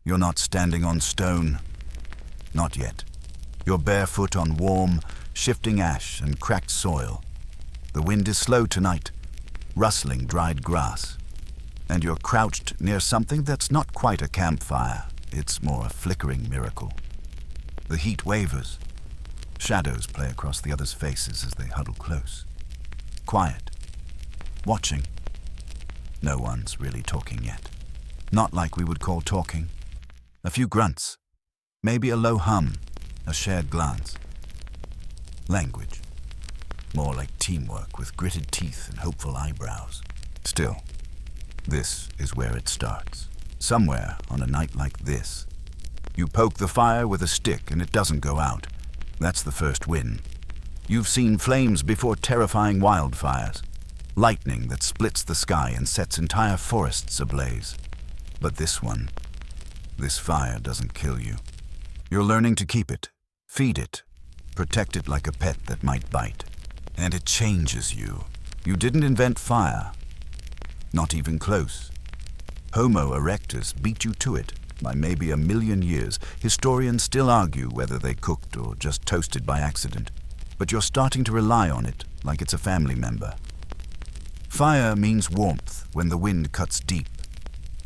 You're not standing on stone. Not yet. You're barefoot on warm, shifting ash and cracked soil. The wind is slow tonight, rustling dried grass. And you're crouched near something that's not quite a campfire. It's more a flickering miracle. The heat wavers. Shadows play across the others' faces as they huddle close. Quiet. Watching. No one's really talking yet. Not like we would call talking. A few grunts. Maybe a low hum. A shared glance. Language. More like teamwork with gritted teeth and hopeful eyebrows. Still, this is where it starts. Somewhere on a night like this. You poke the fire with a stick and it doesn't go out. That's the first win. You've seen flames before terrifying wildfires. Lightning that splits the sky and sets entire forests ablaze. But this one, this fire doesn't kill you. You're learning to keep it, feed it, protect it like a pet that might bite. And it changes you. You didn't invent fire. Not even close. Homo erectus beat you to it by maybe 1 million years. Historians still argue whether they cooked or just toasted by accident. But you're starting to rely on it like it's a family member. Fire means warmth when the wind cuts deep.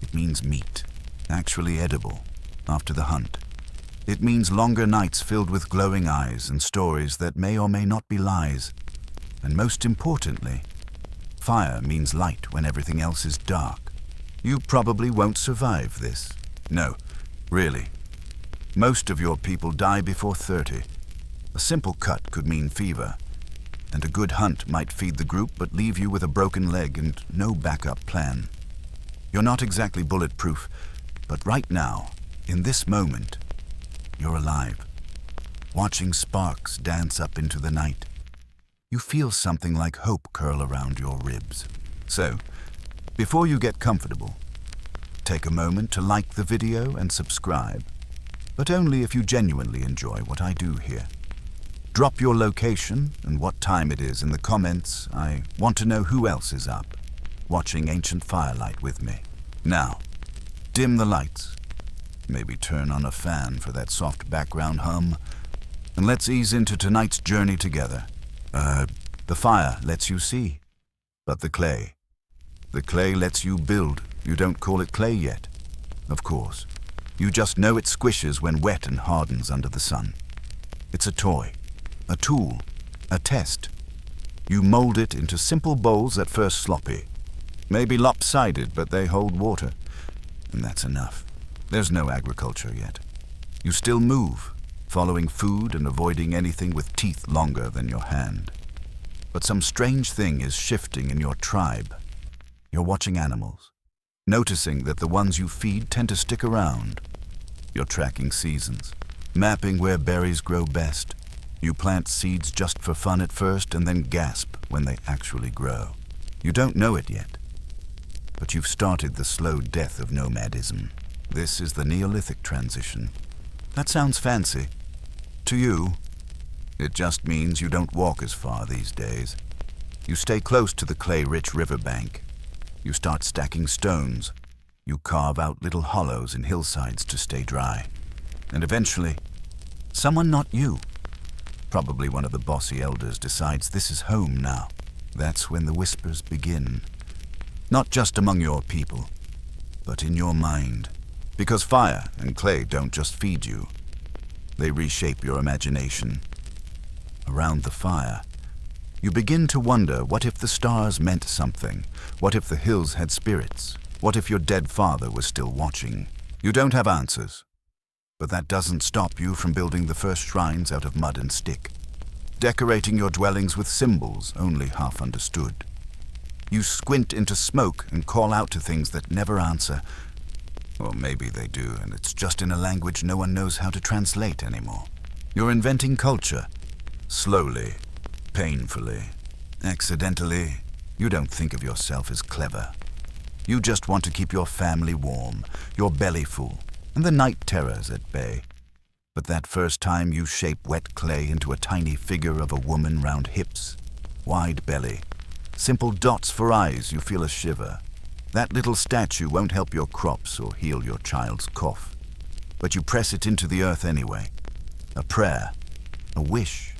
It means meat, actually edible, after the hunt. It means longer nights filled with glowing eyes and stories that may or may not be lies. And most importantly, fire means light when everything else is dark. You probably won't survive this. No, really. Most of your people die before 30. A simple cut could mean fever. And a good hunt might feed the group but leave you with a broken leg and no backup plan. You're not exactly bulletproof, but right now, in this moment, you're alive. Watching sparks dance up into the night. You feel something like hope curl around your ribs. So, before you get comfortable, take a moment to like the video and subscribe, but only if you genuinely enjoy what I do here. Drop your location and what time it is in the comments. I want to know who else is up, watching ancient firelight with me. Now, dim the lights. Maybe turn on a fan for that soft background hum. And let's ease into tonight's journey together. The fire lets you see, but the clay lets you build. You don't call it clay yet, of course. You just know it squishes when wet and hardens under the sun. It's a toy, a tool, a test. You mold it into simple bowls at first sloppy, maybe lopsided, but they hold water, and that's enough. There's no agriculture yet. You still move, following food and avoiding anything with teeth longer than your hand. But some strange thing is shifting in your tribe. You're watching animals, noticing that the ones you feed tend to stick around. You're tracking seasons, mapping where berries grow best. You plant seeds just for fun at first and then gasp when they actually grow. You don't know it yet, but you've started the slow death of nomadism. This is the Neolithic transition. That sounds fancy. To you, it just means you don't walk as far these days. You stay close to the clay-rich riverbank. You start stacking stones. You carve out little hollows in hillsides to stay dry. And eventually, someone not you, probably one of the bossy elders, decides this is home now. That's when the whispers begin. Not just among your people, but in your mind. Because fire and clay don't just feed you. They reshape your imagination. Around the fire, you begin to wonder, what if the stars meant something? What if the hills had spirits? What if your dead father was still watching? You don't have answers, but that doesn't stop you from building the first shrines out of mud and stick, decorating your dwellings with symbols only half understood. You squint into smoke and call out to things that never answer. Or maybe they do, and it's just in a language no one knows how to translate anymore. You're inventing culture. Slowly, painfully, accidentally. You don't think of yourself as clever. You just want to keep your family warm, your belly full, and the night terrors at bay. But that first time you shape wet clay into a tiny figure of a woman round hips, wide belly, simple dots for eyes, you feel a shiver. That little statue won't help your crops or heal your child's cough. but you press it into the earth anyway. A prayer, a wish,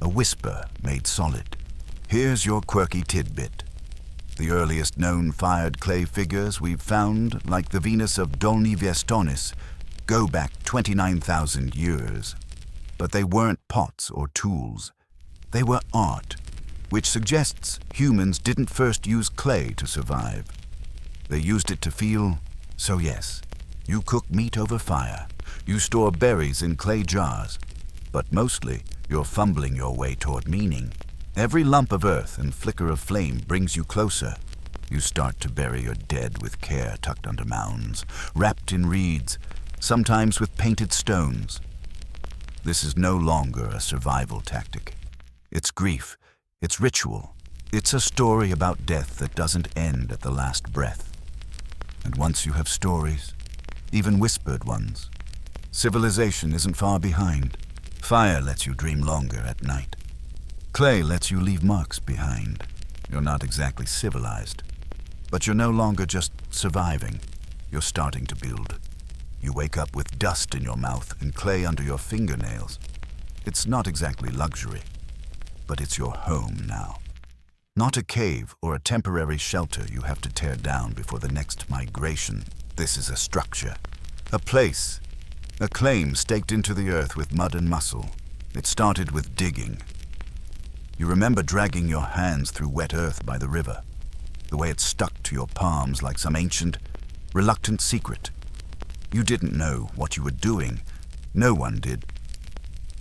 a whisper made solid. Here's your quirky tidbit. The earliest known fired clay figures we've found, like the Venus of Dolni Viestonis, go back 29,000 years. But they weren't pots or tools. They were art, which suggests humans didn't first use clay to survive. They used it to feel. So yes, you cook meat over fire, you store berries in clay jars, but mostly you're fumbling your way toward meaning. Every lump of earth and flicker of flame brings you closer. You start to bury your dead with care tucked under mounds, wrapped in reeds, sometimes with painted stones. This is no longer a survival tactic. It's grief, it's ritual, it's a story about death that doesn't end at the last breath. And once you have stories, even whispered ones, civilization isn't far behind. Fire lets you dream longer at night. Clay lets you leave marks behind. You're not exactly civilized, but you're no longer just surviving. You're starting to build. You wake up with dust in your mouth and clay under your fingernails. It's not exactly luxury, but it's your home now. Not a cave or a temporary shelter you have to tear down before the next migration. This is a structure, a place, a claim staked into the earth with mud and muscle. It started with digging. You remember dragging your hands through wet earth by the river, the way it stuck to your palms like some ancient, reluctant secret. You didn't know what you were doing. No one did.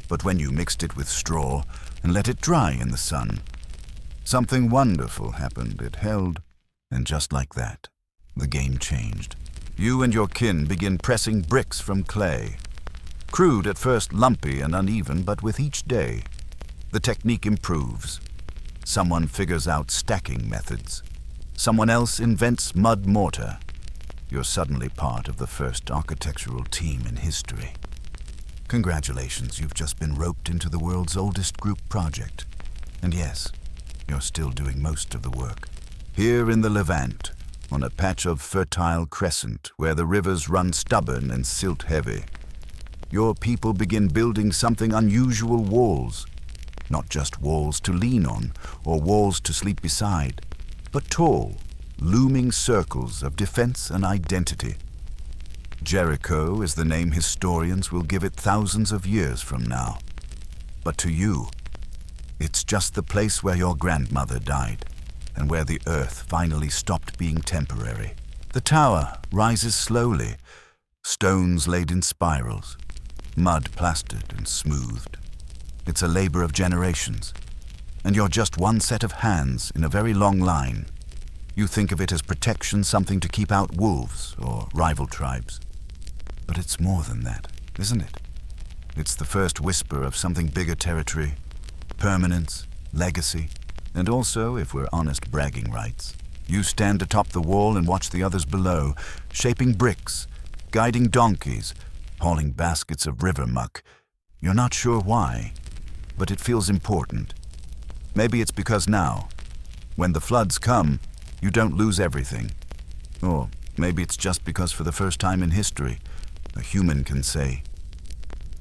But when you mixed it with straw and let it dry in the sun, something wonderful happened. It held, and just like that, the game changed. You and your kin begin pressing bricks from clay. Crude at first, lumpy and uneven, but with each day, the technique improves. Someone figures out stacking methods. Someone else invents mud mortar. You're suddenly part of the first architectural team in history. Congratulations, you've just been roped into the world's oldest group project. And yes, you're still doing most of the work. Here in the Levant, on a patch of fertile crescent where the rivers run stubborn and silt-heavy, your people begin building something unusual: walls. Not just walls to lean on or walls to sleep beside, but tall, looming circles of defense and identity. Jericho is the name historians will give it thousands of years from now. But to you, it's just the place where your grandmother died and where the earth finally stopped being temporary. The tower rises slowly, stones laid in spirals, mud plastered and smoothed. It's a labor of generations, and you're just one set of hands in a very long line. You think of it as protection, something to keep out wolves or rival tribes. But it's more than that, isn't it? It's the first whisper of something bigger: territory, permanence, legacy, and also, if we're honest, bragging rights. You stand atop the wall and watch the others below, shaping bricks, guiding donkeys, hauling baskets of river muck. You're not sure why, but it feels important. Maybe it's because now, when the floods come, you don't lose everything. Or maybe it's just because for the first time in history, a human can say,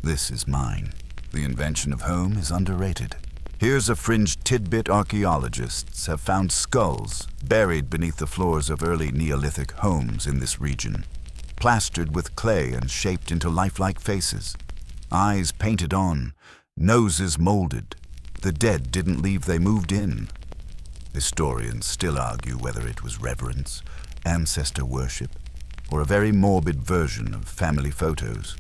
"This is mine." The invention of home is underrated. Here's a fringe tidbit: archaeologists have found skulls buried beneath the floors of early Neolithic homes in this region, plastered with clay and shaped into lifelike faces. Eyes painted on, noses molded. The dead didn't leave, they moved in. Historians still argue whether it was reverence, ancestor worship, or a very morbid version of family photos.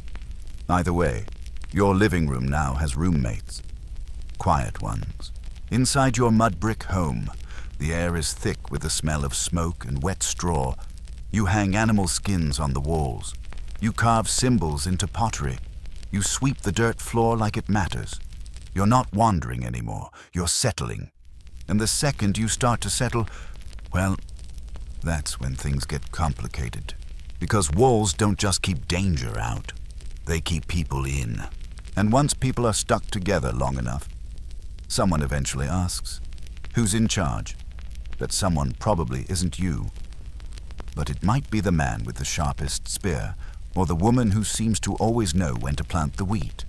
Either way, your living room now has roommates. Quiet ones. Inside your mud brick home, the air is thick with the smell of smoke and wet straw. You hang animal skins on the walls. You carve symbols into pottery. You sweep the dirt floor like it matters. You're not wandering anymore, you're settling. And the second you start to settle, well, that's when things get complicated. Because walls don't just keep danger out, they keep people in. And once people are stuck together long enough, someone eventually asks, who's in charge? That someone probably isn't you. But it might be the man with the sharpest spear, or the woman who seems to always know when to plant the wheat.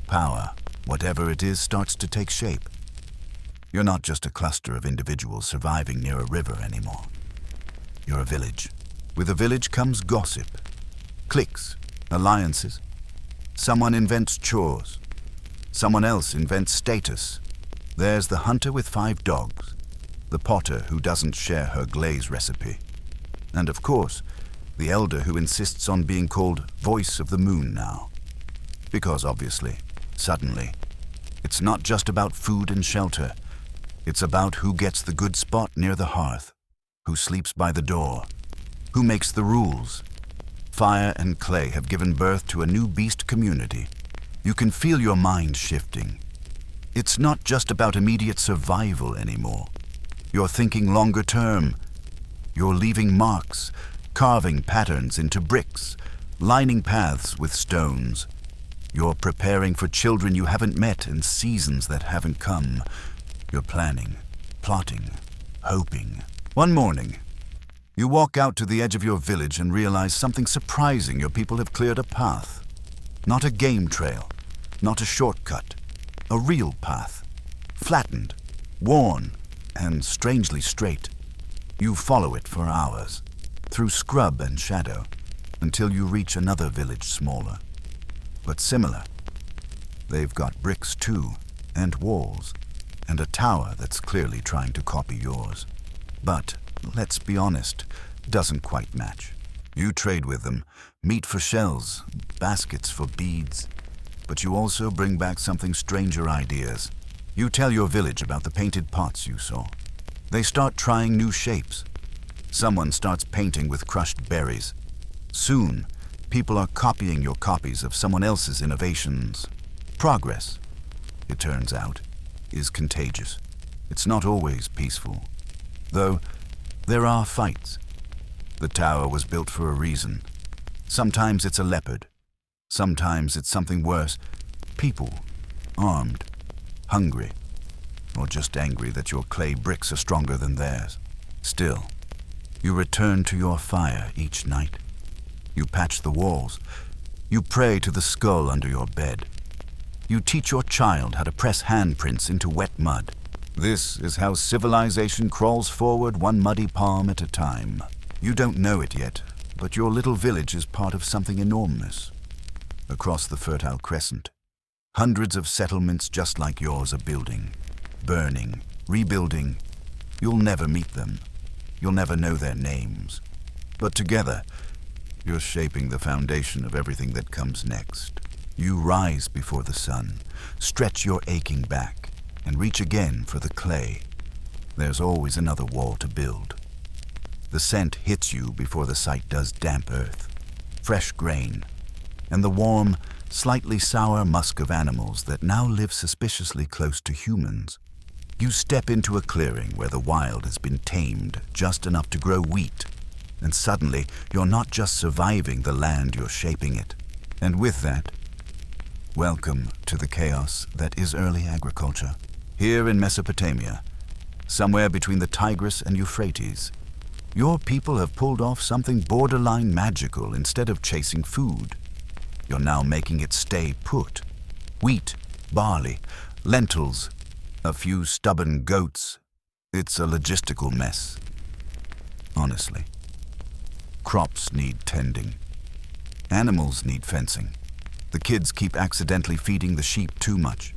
Power, whatever it is, starts to take shape. You're not just a cluster of individuals surviving near a river anymore. You're a village. With a village comes gossip, cliques, alliances. Someone invents chores. Someone else invents status. There's the hunter with 5 dogs, the potter who doesn't share her glaze recipe, and of course, the elder who insists on being called Voice of the Moon now. Because obviously, suddenly, it's not just about food and shelter. It's about who gets the good spot near the hearth, who sleeps by the door, who makes the rules. Fire and clay have given birth to a new beast community. You can feel your mind shifting. It's not just about immediate survival anymore. You're thinking longer term. You're leaving marks, carving patterns into bricks, lining paths with stones. You're preparing for children you haven't met and seasons that haven't come. You're planning, plotting, hoping. One morning, you walk out to the edge of your village and realize something surprising. Your people have cleared a path. Not a game trail, not a shortcut. A real path. Flattened, worn, and strangely straight. You follow it for hours, through scrub and shadow, until you reach another village smaller, but similar. They've got bricks too, and walls, and a tower that's clearly trying to copy yours. But, let's be honest, doesn't quite match. You trade with them, meat for shells, baskets for beads, but you also bring back something stranger ideas. You tell your village about the painted pots you saw. They start trying new shapes. Someone starts painting with crushed berries. Soon, people are copying your copies of someone else's innovations. Progress, it turns out, is contagious. It's not always peaceful. Though, there are fights. The tower was built for a reason. Sometimes it's a leopard. Sometimes it's something worse. People, armed, hungry, or just angry that your clay bricks are stronger than theirs. Still, you return to your fire each night. You patch the walls. You pray to the skull under your bed. You teach your child how to press handprints into wet mud. This is how civilization crawls forward, one muddy palm at a time. You don't know it yet, but your little village is part of something enormous. Across the Fertile Crescent, hundreds of settlements just like yours are building, burning, rebuilding. You'll never meet them. You'll never know their names. But together, you're shaping the foundation of everything that comes next. You rise before the sun, stretch your aching back, and reach again for the clay. There's always another wall to build. The scent hits you before the sight does. Damp earth, fresh grain, and the warm, slightly sour musk of animals that now live suspiciously close to humans. You step into a clearing where the wild has been tamed just enough to grow wheat, and suddenly you're not just surviving the land, you're shaping it. And with that, welcome to the chaos that is early agriculture. Here in Mesopotamia, somewhere between the Tigris and Euphrates, your people have pulled off something borderline magical. Instead of chasing food, you're now making it stay put. Wheat, barley, lentils, a few stubborn goats. It's a logistical mess. Honestly. Crops need tending. Animals need fencing. The kids keep accidentally feeding the sheep too much.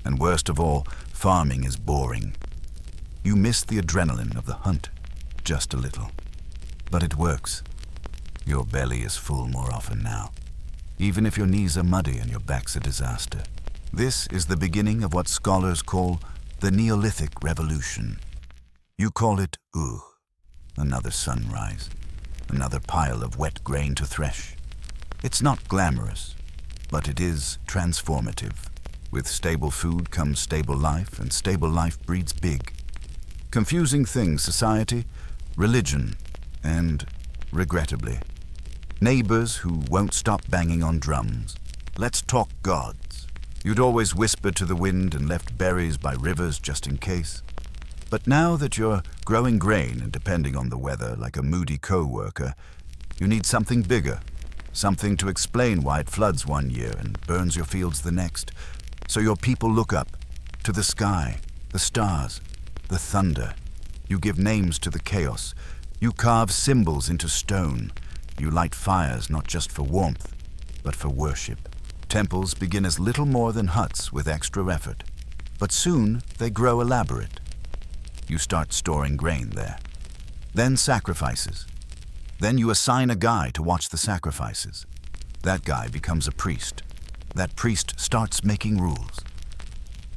And worst of all, farming is boring. You miss the adrenaline of the hunt, just a little. But it works. Your belly is full more often now, even if your knees are muddy and your back's a disaster. This is the beginning of what scholars call the Neolithic Revolution. You call it another sunrise, another pile of wet grain to thresh. It's not glamorous, but it is transformative. With stable food comes stable life, and stable life breeds big. Confusing things: society, religion, and, regrettably, neighbors who won't stop banging on drums. Let's talk gods. You'd always whispered to the wind and left berries by rivers just in case. But now that you're growing grain and depending on the weather like a moody co-worker, you need something bigger, Something to explain why it floods one year and burns your fields the next. So your people look up, to the sky, the stars, the thunder. You give names to the chaos. You carve symbols into stone. You light fires not just for warmth, but for worship. Temples begin as little more than huts with extra effort. But soon they grow elaborate. You start storing grain there. Then sacrifices. Then you assign a guy to watch the sacrifices. That guy becomes a priest. That priest starts making rules.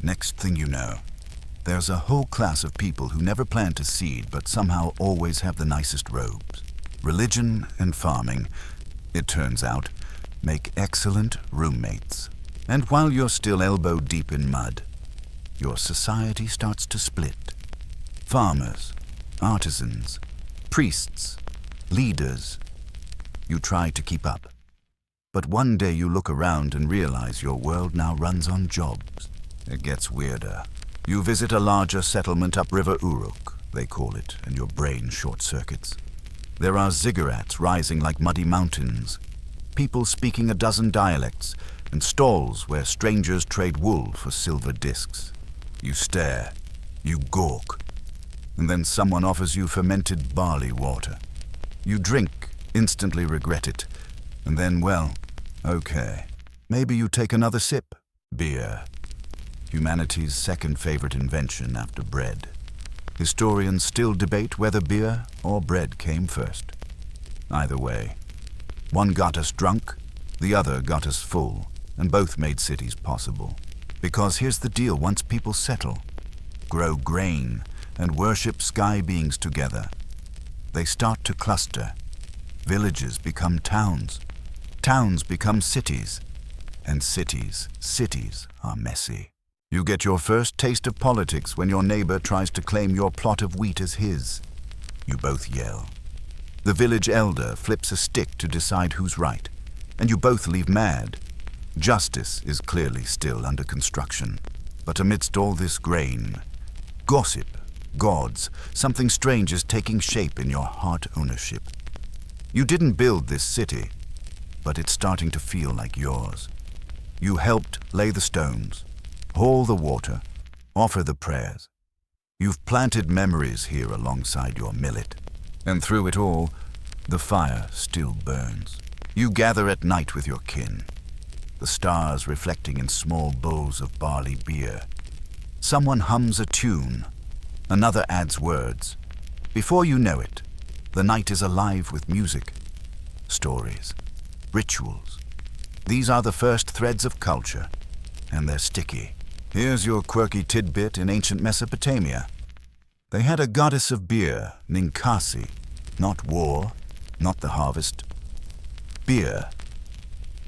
Next thing you know, there's a whole class of people who never plant a seed but somehow always have the nicest robes. Religion and farming, it turns out, make excellent roommates. And while you're still elbow deep in mud, your society starts to split. Farmers, artisans, priests, leaders. You try to keep up. But one day you look around and realize your world now runs on jobs. It gets weirder. You visit a larger settlement upriver Uruk, they call it, and your brain short-circuits. There are ziggurats rising like muddy mountains, people speaking a dozen dialects, and stalls where strangers trade wool for silver discs. You stare, you gawk, and then someone offers you fermented barley water. You drink, instantly regret it, and then, well, okay. Maybe you take another sip. Beer. Humanity's second favorite invention after bread. Historians still debate whether beer or bread came first. Either way, one got us drunk, the other got us full, and both made cities possible. Because here's the deal, once people settle, grow grain, and worship sky beings together, they start to cluster. Villages become towns, towns become cities, and cities are messy. You get your first taste of politics when your neighbor tries to claim your plot of wheat as his. You both yell. The village elder flips a stick to decide who's right, and you both leave mad. Justice is clearly still under construction. But amidst all this grain, gossip, gods, something strange is taking shape in your heart ownership. You didn't build this city, but it's starting to feel like yours. You helped lay the stones, haul the water, offer the prayers. You've planted memories here alongside your millet. And through it all, the fire still burns. You gather at night with your kin, the stars reflecting in small bowls of barley beer. Someone hums a tune, another adds words. Before you know it, the night is alive with music, stories, rituals. These are the first threads of culture, and they're sticky. Here's your quirky tidbit in ancient Mesopotamia. They had a goddess of beer, Ninkasi, not war, not the harvest. Beer.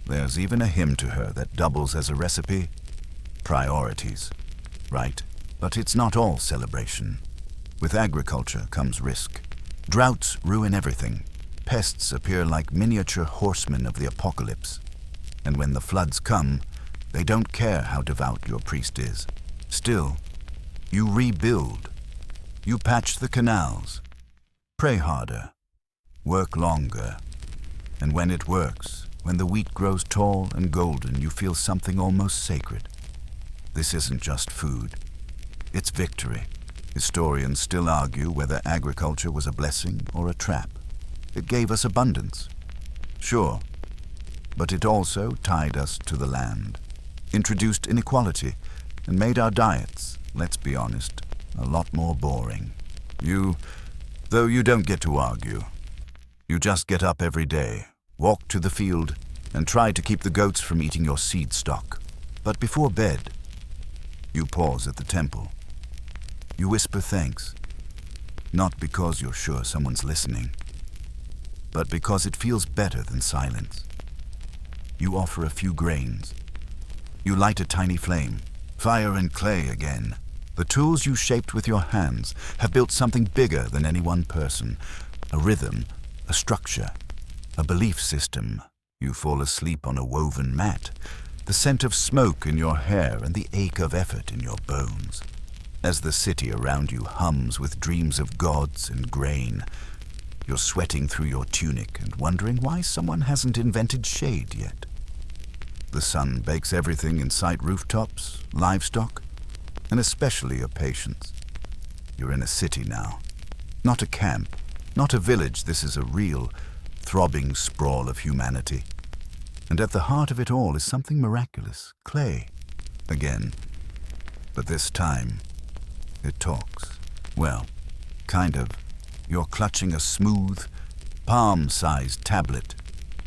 There's even a hymn to her that doubles as a recipe. Priorities, right? But it's not all celebration. With agriculture comes risk. Droughts ruin everything. Pests appear like miniature horsemen of the apocalypse. And when the floods come, they don't care how devout your priest is. Still, you rebuild. You patch the canals. Pray harder. Work longer. And when it works, when the wheat grows tall and golden, you feel something almost sacred. This isn't just food. It's victory. Historians still argue whether agriculture was a blessing or a trap. It gave us abundance. Sure. But it also tied us to the land, introduced inequality, and made our diets, let's be honest, a lot more boring. Though you don't get to argue. You just get up every day, walk to the field, and try to keep the goats from eating your seed stock. But before bed, you pause at the temple. You whisper thanks, not because you're sure someone's listening, but because it feels better than silence. You offer a few grains. You light a tiny flame, fire and clay again. The tools you shaped with your hands have built something bigger than any one person. A rhythm, a structure, a belief system. You fall asleep on a woven mat, the scent of smoke in your hair and the ache of effort in your bones. As the city around you hums with dreams of gods and grain, You're sweating through your tunic and wondering why someone hasn't invented shade yet. The sun bakes everything in sight: rooftops, livestock, and especially your patience. You're in a city now, not a camp, not a village. This is a real, throbbing sprawl of humanity. And at the heart of it all is something miraculous: clay. Again. But this time, it talks. Well, kind of. You're clutching a smooth, palm-sized tablet.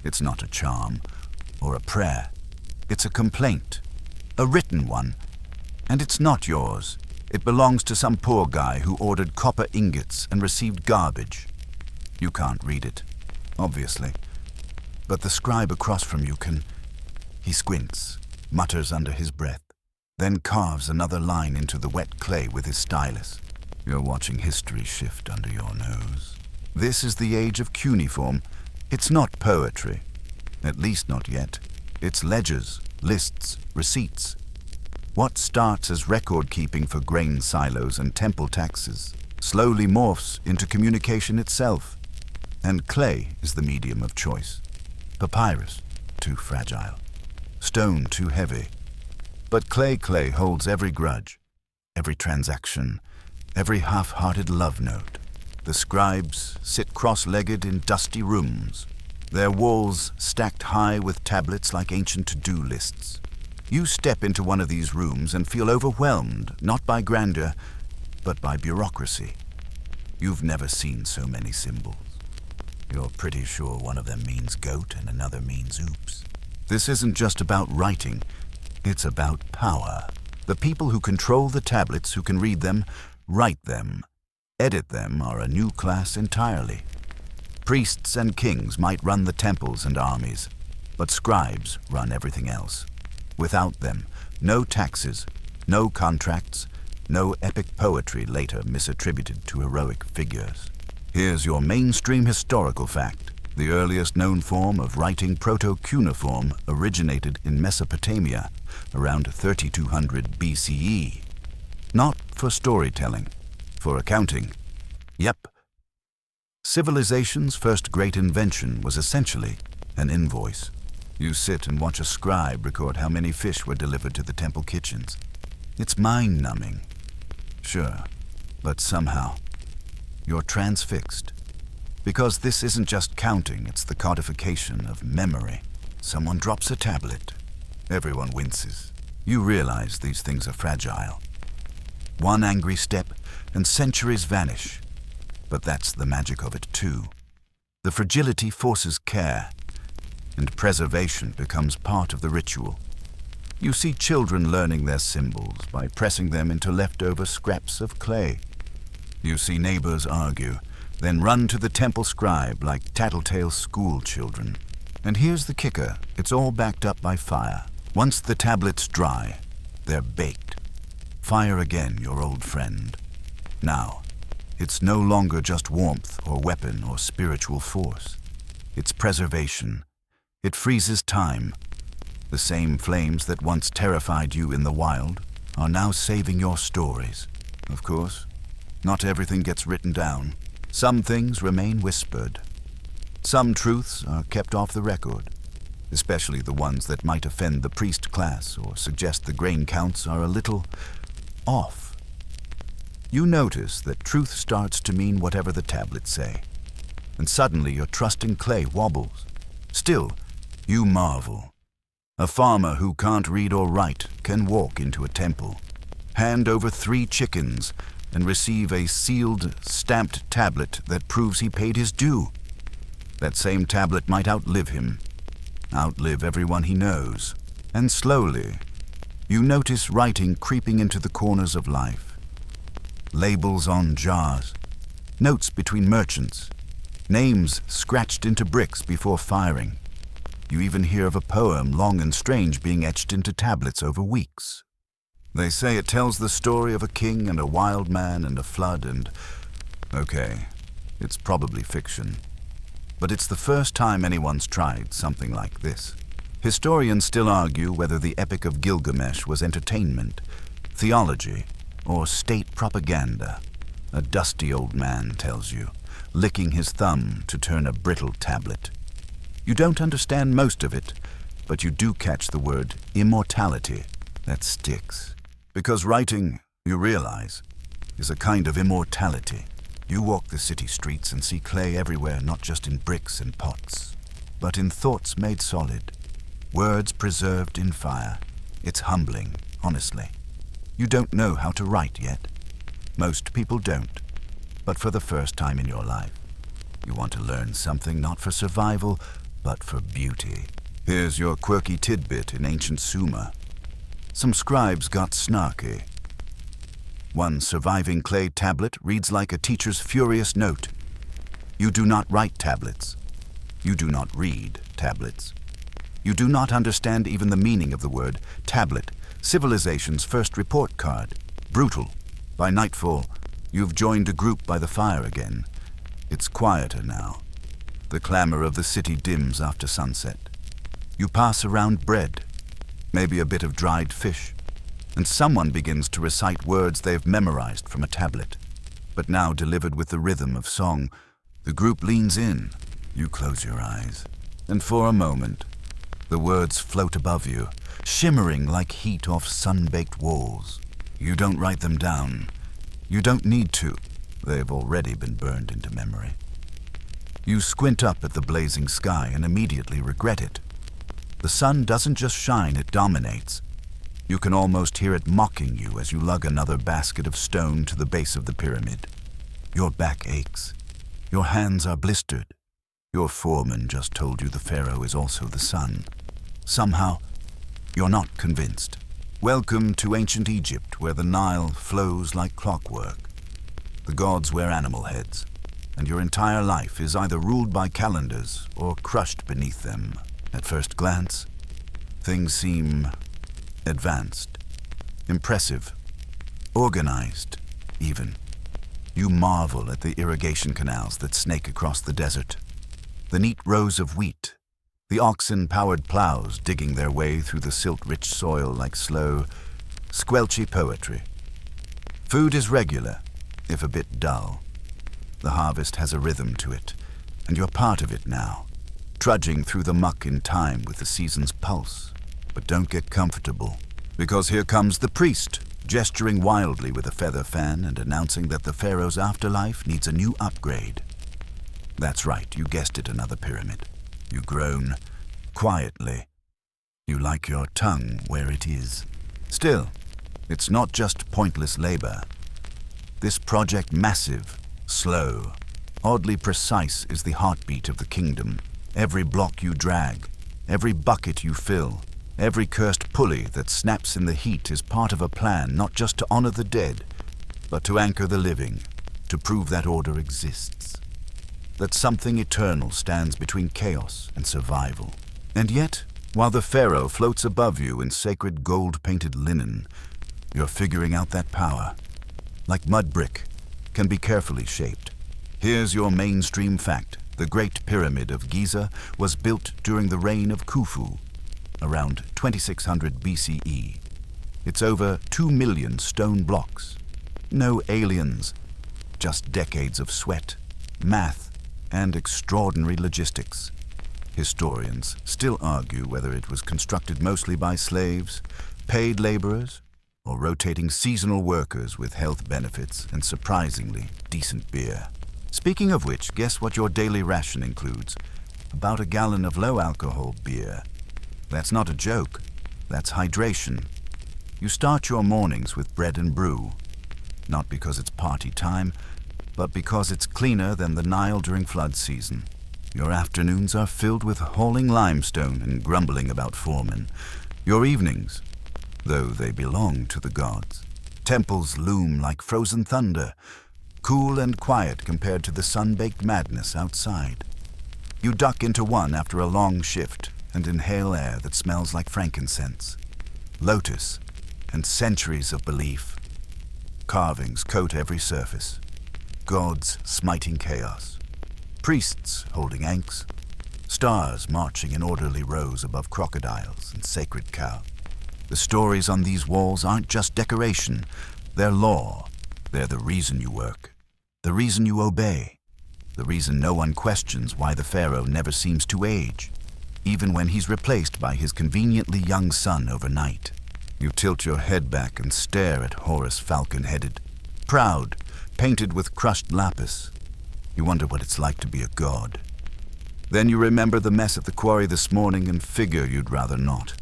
It's not a charm or a prayer. It's a complaint, a written one. And it's not yours. It belongs to some poor guy who ordered copper ingots and received garbage. You can't read it, obviously. But the scribe across from you can. He squints, mutters under his breath, then carves another line into the wet clay with his stylus. You're watching history shift under your nose. This is the age of cuneiform. It's not poetry, at least not yet. It's ledgers, lists, receipts. What starts as record-keeping for grain silos and temple taxes slowly morphs into communication itself. And clay is the medium of choice. Papyrus, too fragile. Stone, too heavy. But clay holds every grudge, every transaction, every half-hearted love note. The scribes sit cross-legged in dusty rooms, their walls stacked high with tablets like ancient to-do lists. You step into one of these rooms and feel overwhelmed, not by grandeur, but by bureaucracy. You've never seen so many symbols. You're pretty sure one of them means goat and another means oops. This isn't just about writing, it's about power. The people who control the tablets, who can read them, write them, edit them, are a new class entirely. Priests and kings might run the temples and armies, but scribes run everything else. Without them, no taxes, no contracts, no epic poetry later misattributed to heroic figures. Here's your mainstream historical fact. The earliest known form of writing, proto-cuneiform, originated in Mesopotamia around 3200 BCE. Not for storytelling, for accounting. Yep. Civilization's first great invention was essentially an invoice. You sit and watch a scribe record how many fish were delivered to the temple kitchens. It's mind-numbing. Sure, but somehow you're transfixed. Because this isn't just counting, it's the codification of memory. Someone drops a tablet. Everyone winces. You realize these things are fragile. One angry step and centuries vanish. But that's the magic of it too. The fragility forces care, and preservation becomes part of the ritual. You see children learning their symbols by pressing them into leftover scraps of clay. You see neighbors argue, then run to the temple scribe like tattletale school children. And here's the kicker, it's all backed up by fire. Once the tablets dry, they're baked. Fire again, your old friend. Now, it's no longer just warmth or weapon or spiritual force. It's preservation. It freezes time. The same flames that once terrified you in the wild are now saving your stories. Of course, not everything gets written down. Some things remain whispered. Some truths are kept off the record, especially the ones that might offend the priest class or suggest the grain counts are a little off. You notice that truth starts to mean whatever the tablets say, and suddenly your trust in clay wobbles. Still, you marvel. A farmer who can't read or write can walk into a temple, hand over 3 chickens, and receive a sealed, stamped tablet that proves he paid his due. That same tablet might outlive him, outlive everyone he knows. And slowly, you notice writing creeping into the corners of life. Labels on jars, notes between merchants, names scratched into bricks before firing. You even hear of a poem long and strange being etched into tablets over weeks. They say it tells the story of a king and a wild man and a flood and... Okay, it's probably fiction. But it's the first time anyone's tried something like this. Historians still argue whether the Epic of Gilgamesh was entertainment, theology, or state propaganda. A dusty old man tells you. licking his thumb to turn a brittle tablet. You don't understand most of it, but you do catch the word immortality that sticks. Because writing, you realize, is a kind of immortality. You walk the city streets and see clay everywhere, not just in bricks and pots, but in thoughts made solid, words preserved in fire. It's humbling, honestly. You don't know how to write yet. Most people don't. But for the first time in your life, you want to learn something not for survival, but for beauty. Here's your quirky tidbit in ancient Sumer. Some scribes got snarky. One surviving clay tablet reads like a teacher's furious note. You do not write tablets. You do not read tablets. You do not understand even the meaning of the word tablet, civilization's first report card. Brutal. By nightfall, you've joined a group by the fire again. It's quieter now. The clamor of the city dims after sunset. You pass around bread, maybe a bit of dried fish, and someone begins to recite words they've memorized from a tablet. But now delivered with the rhythm of song, the group leans in. You close your eyes, and for a moment, the words float above you, shimmering like heat off sun-baked walls. You don't write them down. You don't need to. They've already been burned into memory. You squint up at the blazing sky and immediately regret it. The sun doesn't just shine, it dominates. You can almost hear it mocking you as you lug another basket of stone to the base of the pyramid. Your back aches. Your hands are blistered. Your foreman just told you the pharaoh is also the sun. Somehow, you're not convinced. Welcome to ancient Egypt, where the Nile flows like clockwork. The gods wear animal heads, and your entire life is either ruled by calendars or crushed beneath them. At first glance, things seem advanced, impressive, organized, even. You marvel at the irrigation canals that snake across the desert, the neat rows of wheat, the oxen-powered plows digging their way through the silt-rich soil like slow, squelchy poetry. Food is regular, if a bit dull. The harvest has a rhythm to it, and you're part of it now, trudging through the muck in time with the season's pulse. But don't get comfortable, because here comes the priest, gesturing wildly with a feather fan and announcing that the pharaoh's afterlife needs a new upgrade. That's right, you guessed it, another pyramid. You groan, quietly. You like your tongue where it is. Still, it's not just pointless labor. This project, massive, slow, oddly precise, is the heartbeat of the kingdom. Every block you drag, every bucket you fill, every cursed pulley that snaps in the heat is part of a plan not just to honor the dead, but to anchor the living, to prove that order exists, that something eternal stands between chaos and survival. And yet, while the pharaoh floats above you in sacred gold-painted linen, you're figuring out that power, like mud brick, can be carefully shaped. Here's your mainstream fact. The Great Pyramid of Giza was built during the reign of Khufu, around 2600 BCE. It's over 2 million stone blocks. No aliens, just decades of sweat, math, and extraordinary logistics. Historians still argue whether it was constructed mostly by slaves, paid laborers, or rotating seasonal workers with health benefits and surprisingly decent beer. Speaking of which, guess what your daily ration includes? About a gallon of low-alcohol beer. That's not a joke. That's hydration. You start your mornings with bread and brew, not because it's party time, but because it's cleaner than the Nile during flood season. Your afternoons are filled with hauling limestone and grumbling about foremen. Your evenings, though they belong to the gods, temples loom like frozen thunder, cool and quiet compared to the sun-baked madness outside. You duck into one after a long shift and inhale air that smells like frankincense, lotus, and centuries of belief. Carvings coat every surface, gods smiting chaos, priests holding ankhs, stars marching in orderly rows above crocodiles and sacred cow. The stories on these walls aren't just decoration, they're law. They're the reason you work, the reason you obey, the reason no one questions why the pharaoh never seems to age, even when he's replaced by his conveniently young son overnight. You tilt your head back and stare at Horus falcon-headed, proud, painted with crushed lapis. You wonder what it's like to be a god. Then you remember the mess at the quarry this morning and figure you'd rather not.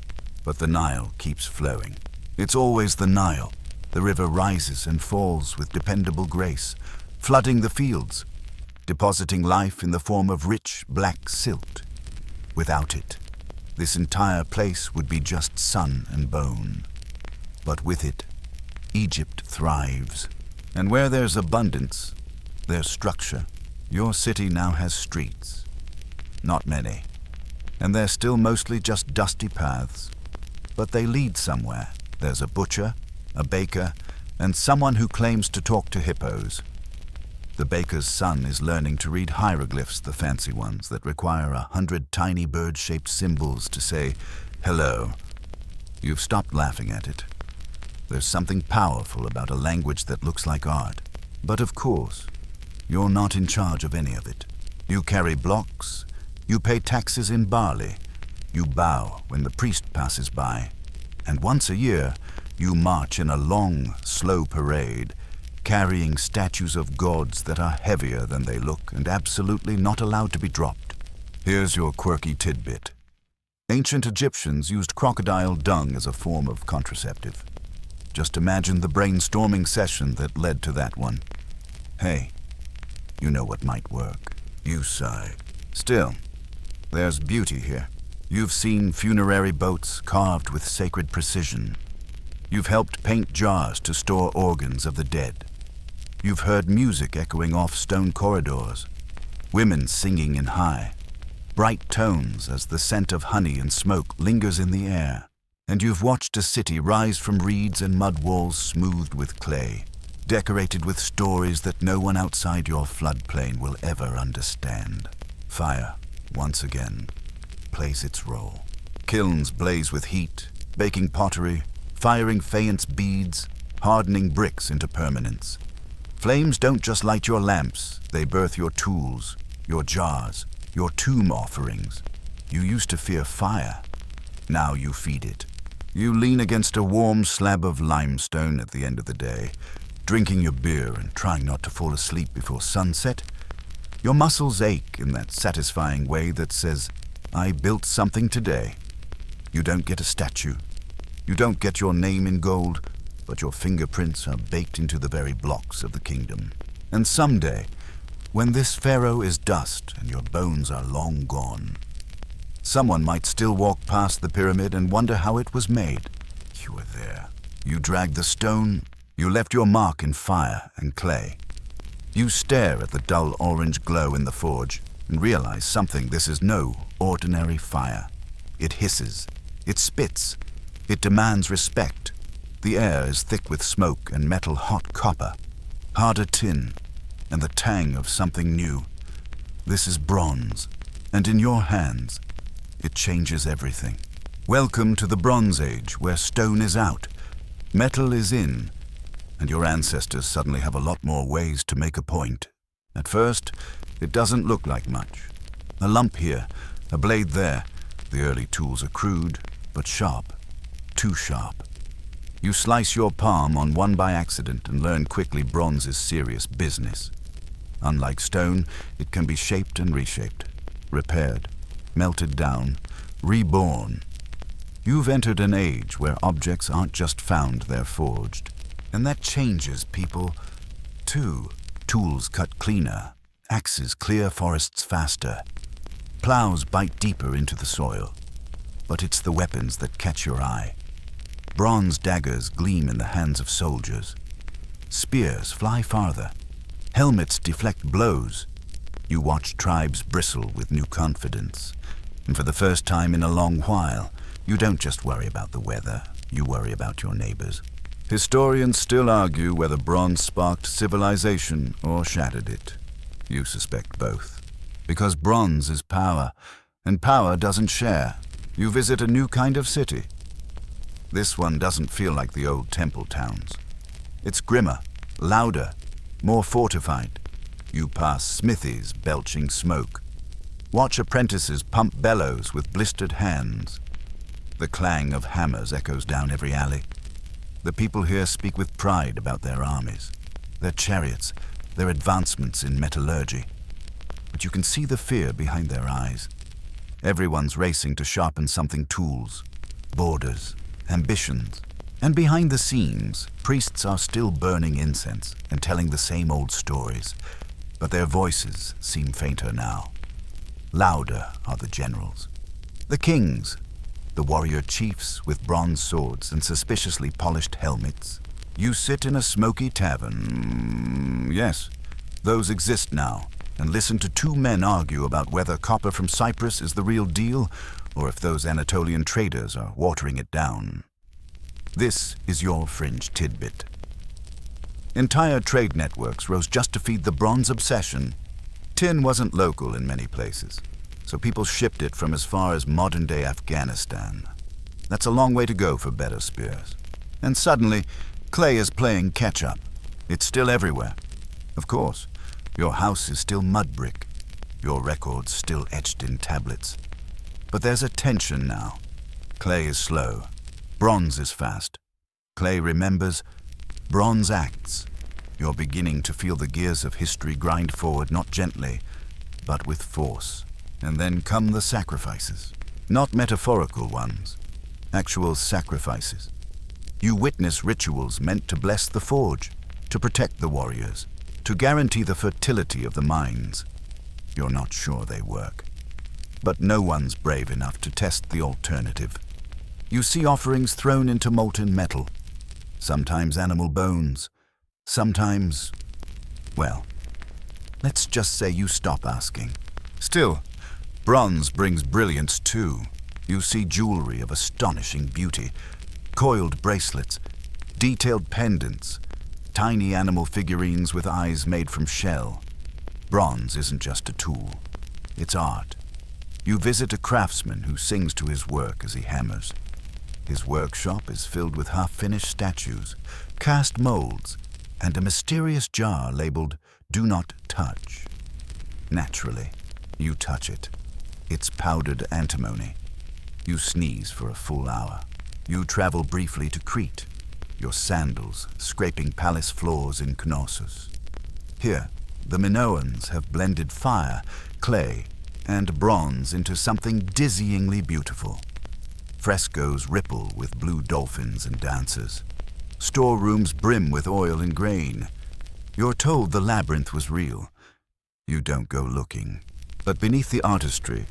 But the Nile keeps flowing. It's always the Nile. The river rises and falls with dependable grace, flooding the fields, depositing life in the form of rich black silt. Without it, this entire place would be just sun and bone. But with it, Egypt thrives. And where there's abundance, there's structure. Your city now has streets. Not many. And they're still mostly just dusty paths. But they lead somewhere. There's a butcher, a baker, and someone who claims to talk to hippos. The baker's son is learning to read hieroglyphs, the fancy ones that require 100 tiny bird-shaped symbols to say, hello. You've stopped laughing at it. There's something powerful about a language that looks like art. But of course, you're not in charge of any of it. You carry blocks, you pay taxes in barley, you bow when the priest passes by, and once a year, you march in a long, slow parade, carrying statues of gods that are heavier than they look and absolutely not allowed to be dropped. Here's your quirky tidbit. Ancient Egyptians used crocodile dung as a form of contraceptive. Just imagine the brainstorming session that led to that one. Hey, you know what might work. You sigh. Still, there's beauty here. You've seen funerary boats carved with sacred precision. You've helped paint jars to store organs of the dead. You've heard music echoing off stone corridors, women singing in high, bright tones as the scent of honey and smoke lingers in the air. And you've watched a city rise from reeds and mud walls smoothed with clay, decorated with stories that no one outside your floodplain will ever understand. Fire, once again, plays its role. Kilns blaze with heat, baking pottery, firing faience beads, hardening bricks into permanence. Flames don't just light your lamps, they birth your tools, your jars, your tomb offerings. You used to fear fire, now you feed it. You lean against a warm slab of limestone at the end of the day, drinking your beer and trying not to fall asleep before sunset. Your muscles ache in that satisfying way that says, I built something today. You don't get a statue. You don't get your name in gold, but your fingerprints are baked into the very blocks of the kingdom. And someday, when this pharaoh is dust and your bones are long gone, someone might still walk past the pyramid and wonder how it was made. You were there. You dragged the stone. You left your mark in fire and clay. You stare at the dull orange glow in the forge and realize something. This is no ordinary fire. It hisses. It spits. It demands respect. The air is thick with smoke and metal hot copper, harder tin, and the tang of something new. This is bronze, and in your hands, it changes everything. Welcome to the Bronze Age, where stone is out, metal is in, and your ancestors suddenly have a lot more ways to make a point. At first, it doesn't look like much. A lump here, a blade there. The early tools are crude, but sharp. Too sharp. You slice your palm on one by accident and learn quickly bronze is serious business. Unlike stone, it can be shaped and reshaped, repaired, melted down, reborn. You've entered an age where objects aren't just found, they're forged. And that changes people, too. Tools cut cleaner, axes clear forests faster, plows bite deeper into the soil. But it's the weapons that catch your eye. Bronze daggers gleam in the hands of soldiers. Spears fly farther. Helmets deflect blows. You watch tribes bristle with new confidence. And for the first time in a long while, you don't just worry about the weather, you worry about your neighbors. Historians still argue whether bronze sparked civilization or shattered it. You suspect both. Because bronze is power, and power doesn't share. You visit a new kind of city. This one doesn't feel like the old temple towns. It's grimmer, louder, more fortified. You pass smithies belching smoke. Watch apprentices pump bellows with blistered hands. The clang of hammers echoes down every alley. The people here speak with pride about their armies, their chariots, their advancements in metallurgy. But you can see the fear behind their eyes. Everyone's racing to sharpen something tools, borders, ambitions. And behind the scenes, priests are still burning incense and telling the same old stories. But their voices seem fainter now. Louder are the generals, the kings, the warrior chiefs with bronze swords and suspiciously polished helmets. You sit in a smoky tavern. Yes, those exist now, and listen to two men argue about whether copper from Cyprus is the real deal or if those Anatolian traders are watering it down. This is your fringe tidbit. Entire trade networks rose just to feed the bronze obsession. Tin wasn't local in many places, so people shipped it from as far as modern-day Afghanistan. That's a long way to go for better spears. And suddenly, clay is playing catch-up. It's still everywhere. Of course, your house is still mud brick, your records still etched in tablets. But there's a tension now. Clay is slow. Bronze is fast. Clay remembers. Bronze acts. You're beginning to feel the gears of history grind forward not gently, but with force. And then come the sacrifices. Not metaphorical ones. Actual sacrifices. You witness rituals meant to bless the forge, to protect the warriors, to guarantee the fertility of the mines. You're not sure they work. But no one's brave enough to test the alternative. You see offerings thrown into molten metal. Sometimes animal bones. Sometimes, well, let's just say you stop asking. Still, bronze brings brilliance too. You see jewelry of astonishing beauty, coiled bracelets, detailed pendants, tiny animal figurines with eyes made from shell. Bronze isn't just a tool, it's art. You visit a craftsman who sings to his work as he hammers. His workshop is filled with half-finished statues, cast molds, and a mysterious jar labeled "Do Not Touch." Naturally, you touch it. It's powdered antimony. You sneeze for a full hour. You travel briefly to Crete, your sandals scraping palace floors in Knossos. Here, the Minoans have blended fire, clay, and bronze into something dizzyingly beautiful. Frescoes ripple with blue dolphins and dancers. Storerooms brim with oil and grain. You're told the labyrinth was real. You don't go looking. But beneath the artistry,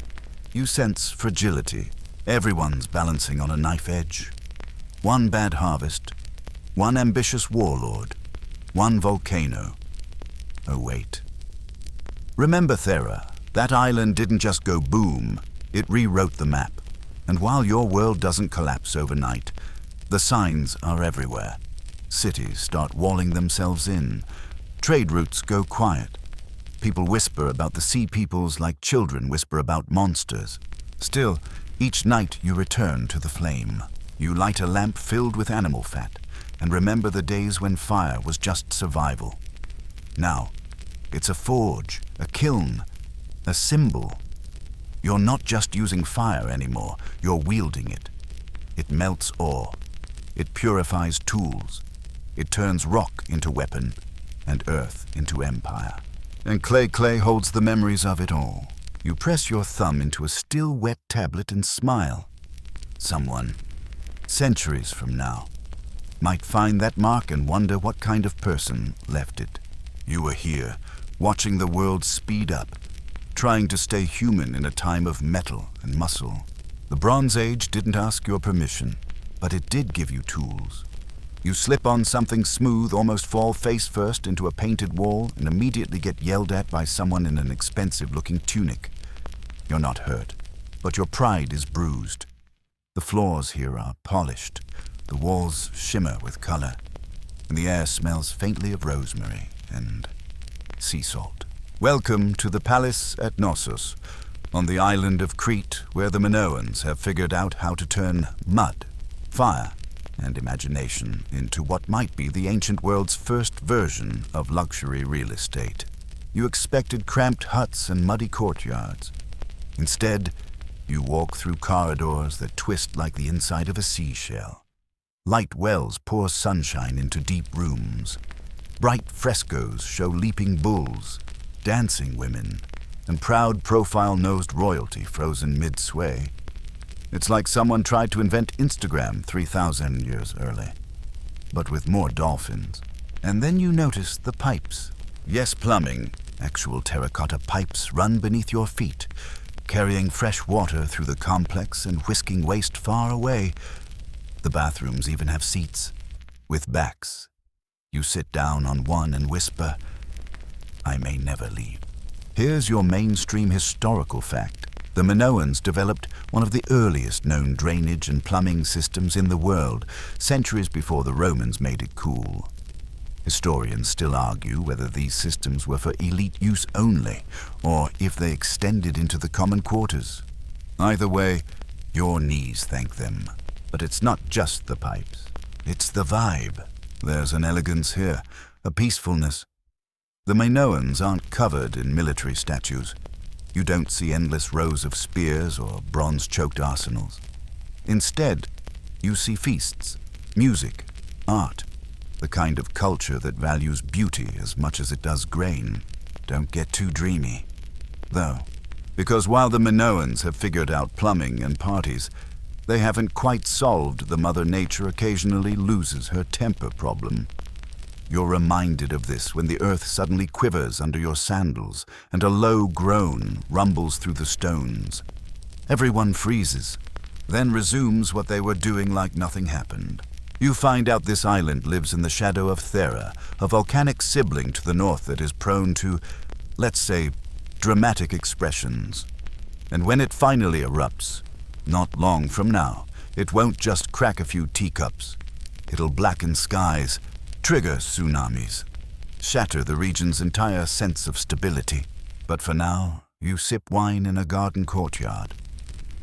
you sense fragility. Everyone's balancing on a knife edge. One bad harvest, one ambitious warlord, one volcano. Oh, wait. Remember Thera, that island didn't just go boom, it rewrote the map. And while your world doesn't collapse overnight, the signs are everywhere. Cities start walling themselves in. Trade routes go quiet. People whisper about the sea peoples like children whisper about monsters. Still, each night you return to the flame. You light a lamp filled with animal fat and remember the days when fire was just survival. Now, it's a forge, a kiln, a symbol. You're not just using fire anymore, you're wielding it. It melts ore. It purifies tools. It turns rock into weapon and earth into empire. And clay holds the memories of it all. You press your thumb into a still wet tablet and smile. Someone, centuries from now, might find that mark and wonder what kind of person left it. You were here, watching the world speed up, trying to stay human in a time of metal and muscle. The Bronze Age didn't ask your permission, but it did give you tools. You slip on something smooth, almost fall face first into a painted wall, and immediately get yelled at by someone in an expensive-looking tunic. You're not hurt, but your pride is bruised. The floors here are polished, the walls shimmer with color, and the air smells faintly of rosemary and sea salt. Welcome to the palace at Knossos, on the island of Crete, where the Minoans have figured out how to turn mud, fire, and imagination into what might be the ancient world's first version of luxury real estate. You expected cramped huts and muddy courtyards. Instead, you walk through corridors that twist like the inside of a seashell. Light wells pour sunshine into deep rooms. Bright frescoes show leaping bulls, dancing women, and proud profile-nosed royalty frozen mid-sway. It's like someone tried to invent Instagram 3,000 years early, but with more dolphins. And then you notice the pipes. Yes, plumbing. Actual terracotta pipes run beneath your feet, carrying fresh water through the complex and whisking waste far away. The bathrooms even have seats, with backs. You sit down on one and whisper, "I may never leave." Here's your mainstream historical fact. The Minoans developed one of the earliest known drainage and plumbing systems in the world, centuries before the Romans made it cool. Historians still argue whether these systems were for elite use only, or if they extended into the common quarters. Either way, your knees thank them. But it's not just the pipes. It's the vibe. There's an elegance here, a peacefulness. The Minoans aren't covered in military statues. You don't see endless rows of spears or bronze-choked arsenals. Instead, you see feasts, music, art, the kind of culture that values beauty as much as it does grain. Don't get too dreamy. Though, because while the Minoans have figured out plumbing and parties, they haven't quite solved the Mother Nature occasionally loses her temper problem. You're reminded of this when the earth suddenly quivers under your sandals and a low groan rumbles through the stones. Everyone freezes, then resumes what they were doing like nothing happened. You find out this island lives in the shadow of Thera, a volcanic sibling to the north that is prone to, let's say, dramatic expressions. And when it finally erupts, not long from now, it won't just crack a few teacups. It'll blacken skies, trigger tsunamis, shatter the region's entire sense of stability. But for now, you sip wine in a garden courtyard,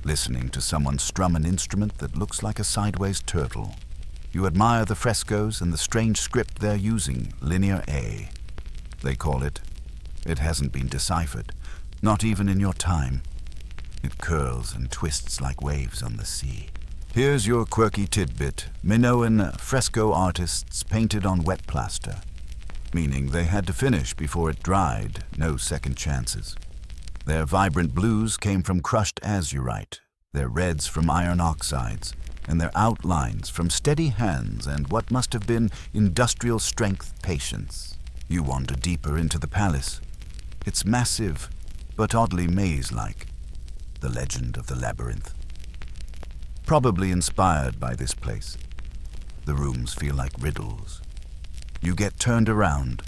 listening to someone strum an instrument that looks like a sideways turtle. You admire the frescoes and the strange script they're using, Linear A. They call it. It hasn't been deciphered, not even in your time. It curls and twists like waves on the sea. Here's your quirky tidbit. Minoan fresco artists painted on wet plaster, meaning they had to finish before it dried, no second chances. Their vibrant blues came from crushed azurite, their reds from iron oxides, and their outlines from steady hands and what must have been industrial strength patience. You wander deeper into the palace. It's massive, but oddly maze-like. The legend of the labyrinth. Probably inspired by this place. The rooms feel like riddles. You get turned around.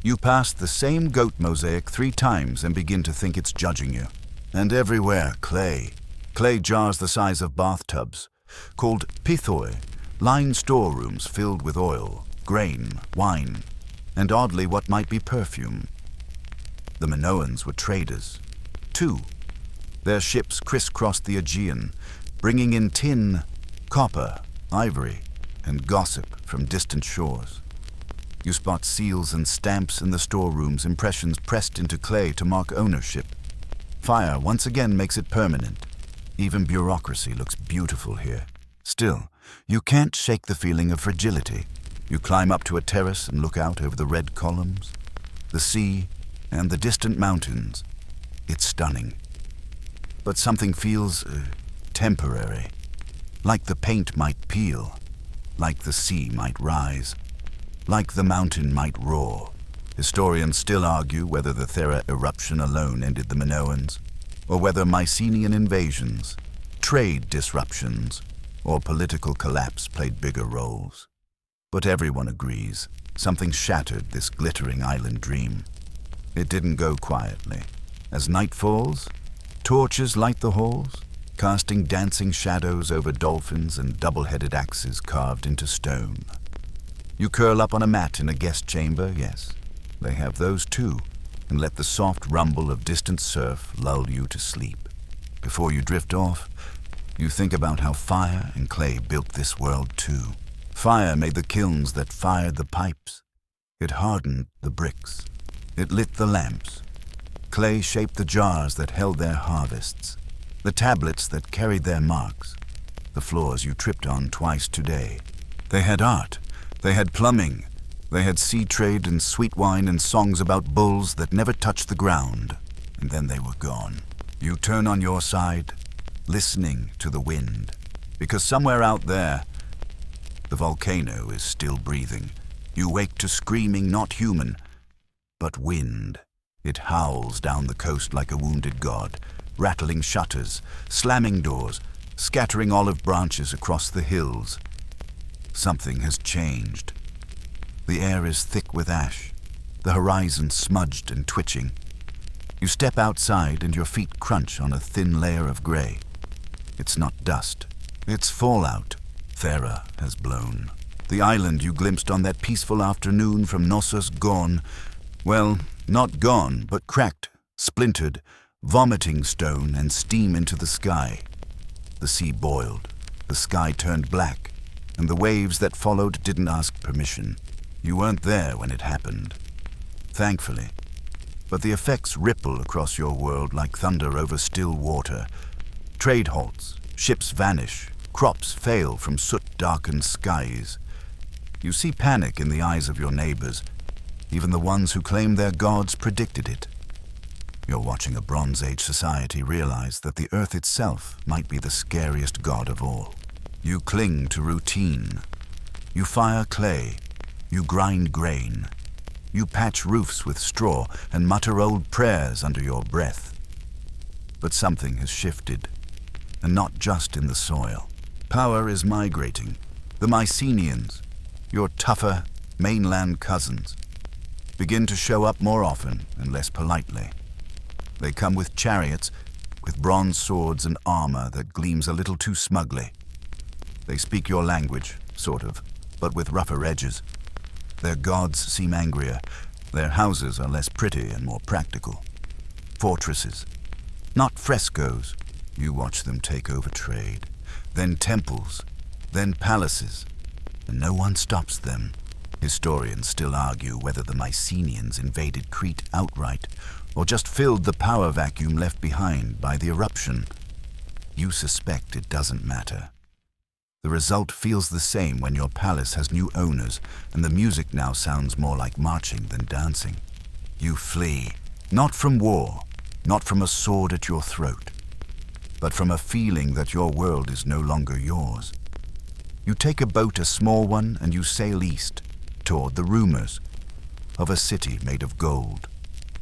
You pass the same goat mosaic 3 times and begin to think it's judging you. And everywhere, clay. Clay jars the size of bathtubs, called pithoi, line storerooms filled with oil, grain, wine, and oddly what might be perfume. The Minoans were traders. 2. Their ships crisscrossed the Aegean, bringing in tin, copper, ivory, and gossip from distant shores. You spot seals and stamps in the storerooms, impressions pressed into clay to mark ownership. Fire once again makes it permanent. Even bureaucracy looks beautiful here. Still, you can't shake the feeling of fragility. You climb up to a terrace and look out over the red columns, the sea, and the distant mountains. It's stunning. But something feels temporary. Like the paint might peel, like the sea might rise, like the mountain might roar. Historians still argue whether the Thera eruption alone ended the Minoans, or whether Mycenaean invasions, trade disruptions, or political collapse played bigger roles. But everyone agrees, something shattered this glittering island dream. It didn't go quietly. As night falls, torches light the halls, casting dancing shadows over dolphins and double-headed axes carved into stone. You curl up on a mat in a guest chamber, yes, they have those too, and let the soft rumble of distant surf lull you to sleep. Before you drift off, you think about how fire and clay built this world too. Fire made the kilns that fired the pipes. It hardened the bricks. It lit the lamps. Clay shaped the jars that held their harvests, the tablets that carried their marks, the floors you tripped on twice today. They had art, they had plumbing, they had sea trade and sweet wine and songs about bulls that never touched the ground, and then they were gone. You turn on your side, listening to the wind, because somewhere out there, the volcano is still breathing. You wake to screaming not human, but wind. It howls down the coast like a wounded god, rattling shutters, slamming doors, scattering olive branches across the hills. Something has changed. The air is thick with ash, the horizon smudged and twitching. You step outside and your feet crunch on a thin layer of gray. It's not dust, it's fallout. Thera has blown. The island you glimpsed on that peaceful afternoon from Knossos gone. Well, not gone, but cracked, splintered, vomiting stone and steam into the sky. The sea boiled, the sky turned black, and the waves that followed didn't ask permission. You weren't there when it happened, thankfully. But the effects ripple across your world like thunder over still water. Trade halts, ships vanish, crops fail from soot-darkened skies. You see panic in the eyes of your neighbors. Even the ones who claim their gods predicted it. You're watching a Bronze Age society realize that the earth itself might be the scariest god of all. You cling to routine. You fire clay. You grind grain. You patch roofs with straw and mutter old prayers under your breath. But something has shifted, and not just in the soil. Power is migrating. The Mycenaeans, your tougher mainland cousins, begin to show up more often and less politely. They come with chariots, with bronze swords and armor that gleams a little too smugly. They speak your language, sort of, but with rougher edges. Their gods seem angrier. Their houses are less pretty and more practical. Fortresses, not frescoes. You watch them take over trade. Then temples, then palaces, and no one stops them. Historians still argue whether the Mycenaeans invaded Crete outright or just filled the power vacuum left behind by the eruption. You suspect it doesn't matter. The result feels the same when your palace has new owners and the music now sounds more like marching than dancing. You flee, not from war, not from a sword at your throat, but from a feeling that your world is no longer yours. You take a boat, a small one, and you sail east, toward the rumors of a city made of gold,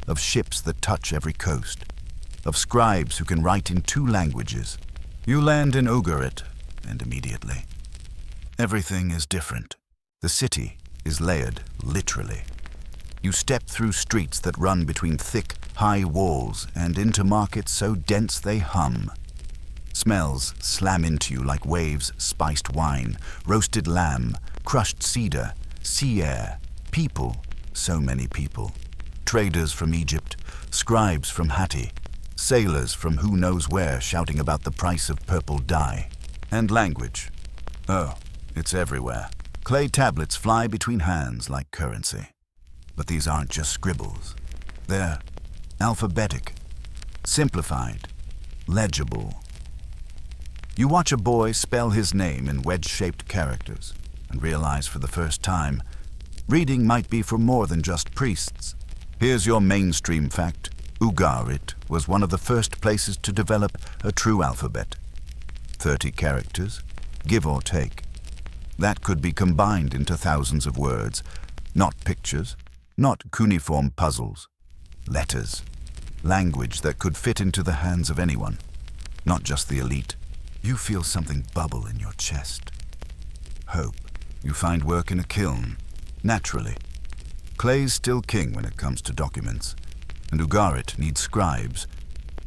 of ships that touch every coast, of scribes who can write in 2 languages. You land in Ugarit, and immediately, everything is different. The city is layered, literally. You step through streets that run between thick, high walls and into markets so dense they hum. Smells slam into you like waves, spiced wine, roasted lamb, crushed cedar, sea air, people, so many people. Traders from Egypt, scribes from Hatti, sailors from who knows where shouting about the price of purple dye. And language. Oh, it's everywhere. Clay tablets fly between hands like currency. But these aren't just scribbles. They're alphabetic, simplified, legible. You watch a boy spell his name in wedge-shaped characters and realize for the first time, reading might be for more than just priests. Here's your mainstream fact. Ugarit was one of the first places to develop a true alphabet. 30 characters, give or take. That could be combined into thousands of words, not pictures, not cuneiform puzzles. Letters, language that could fit into the hands of anyone, not just the elite. You feel something bubble in your chest. Hope. You find work in a kiln, naturally. Clay's still king when it comes to documents, and Ugarit needs scribes,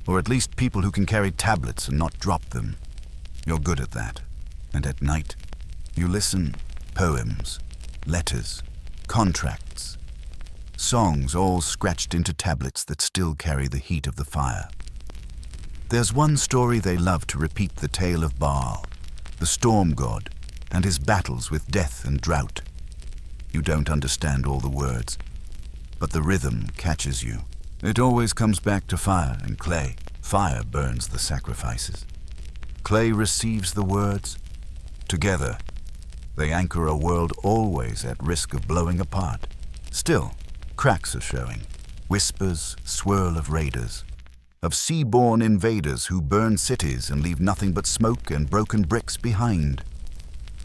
or at least people who can carry tablets and not drop them. You're good at that. And at night, you listen. Poems, letters, contracts, songs all scratched into tablets that still carry the heat of the fire. There's one story they love to repeat, the tale of Baal, the storm god, and his battles with death and drought. You don't understand all the words, but the rhythm catches you. It always comes back to fire and clay. Fire burns the sacrifices. Clay receives the words. Together, they anchor a world always at risk of blowing apart. Still, cracks are showing. Whispers swirl of raiders, of sea-born invaders who burn cities and leave nothing but smoke and broken bricks behind.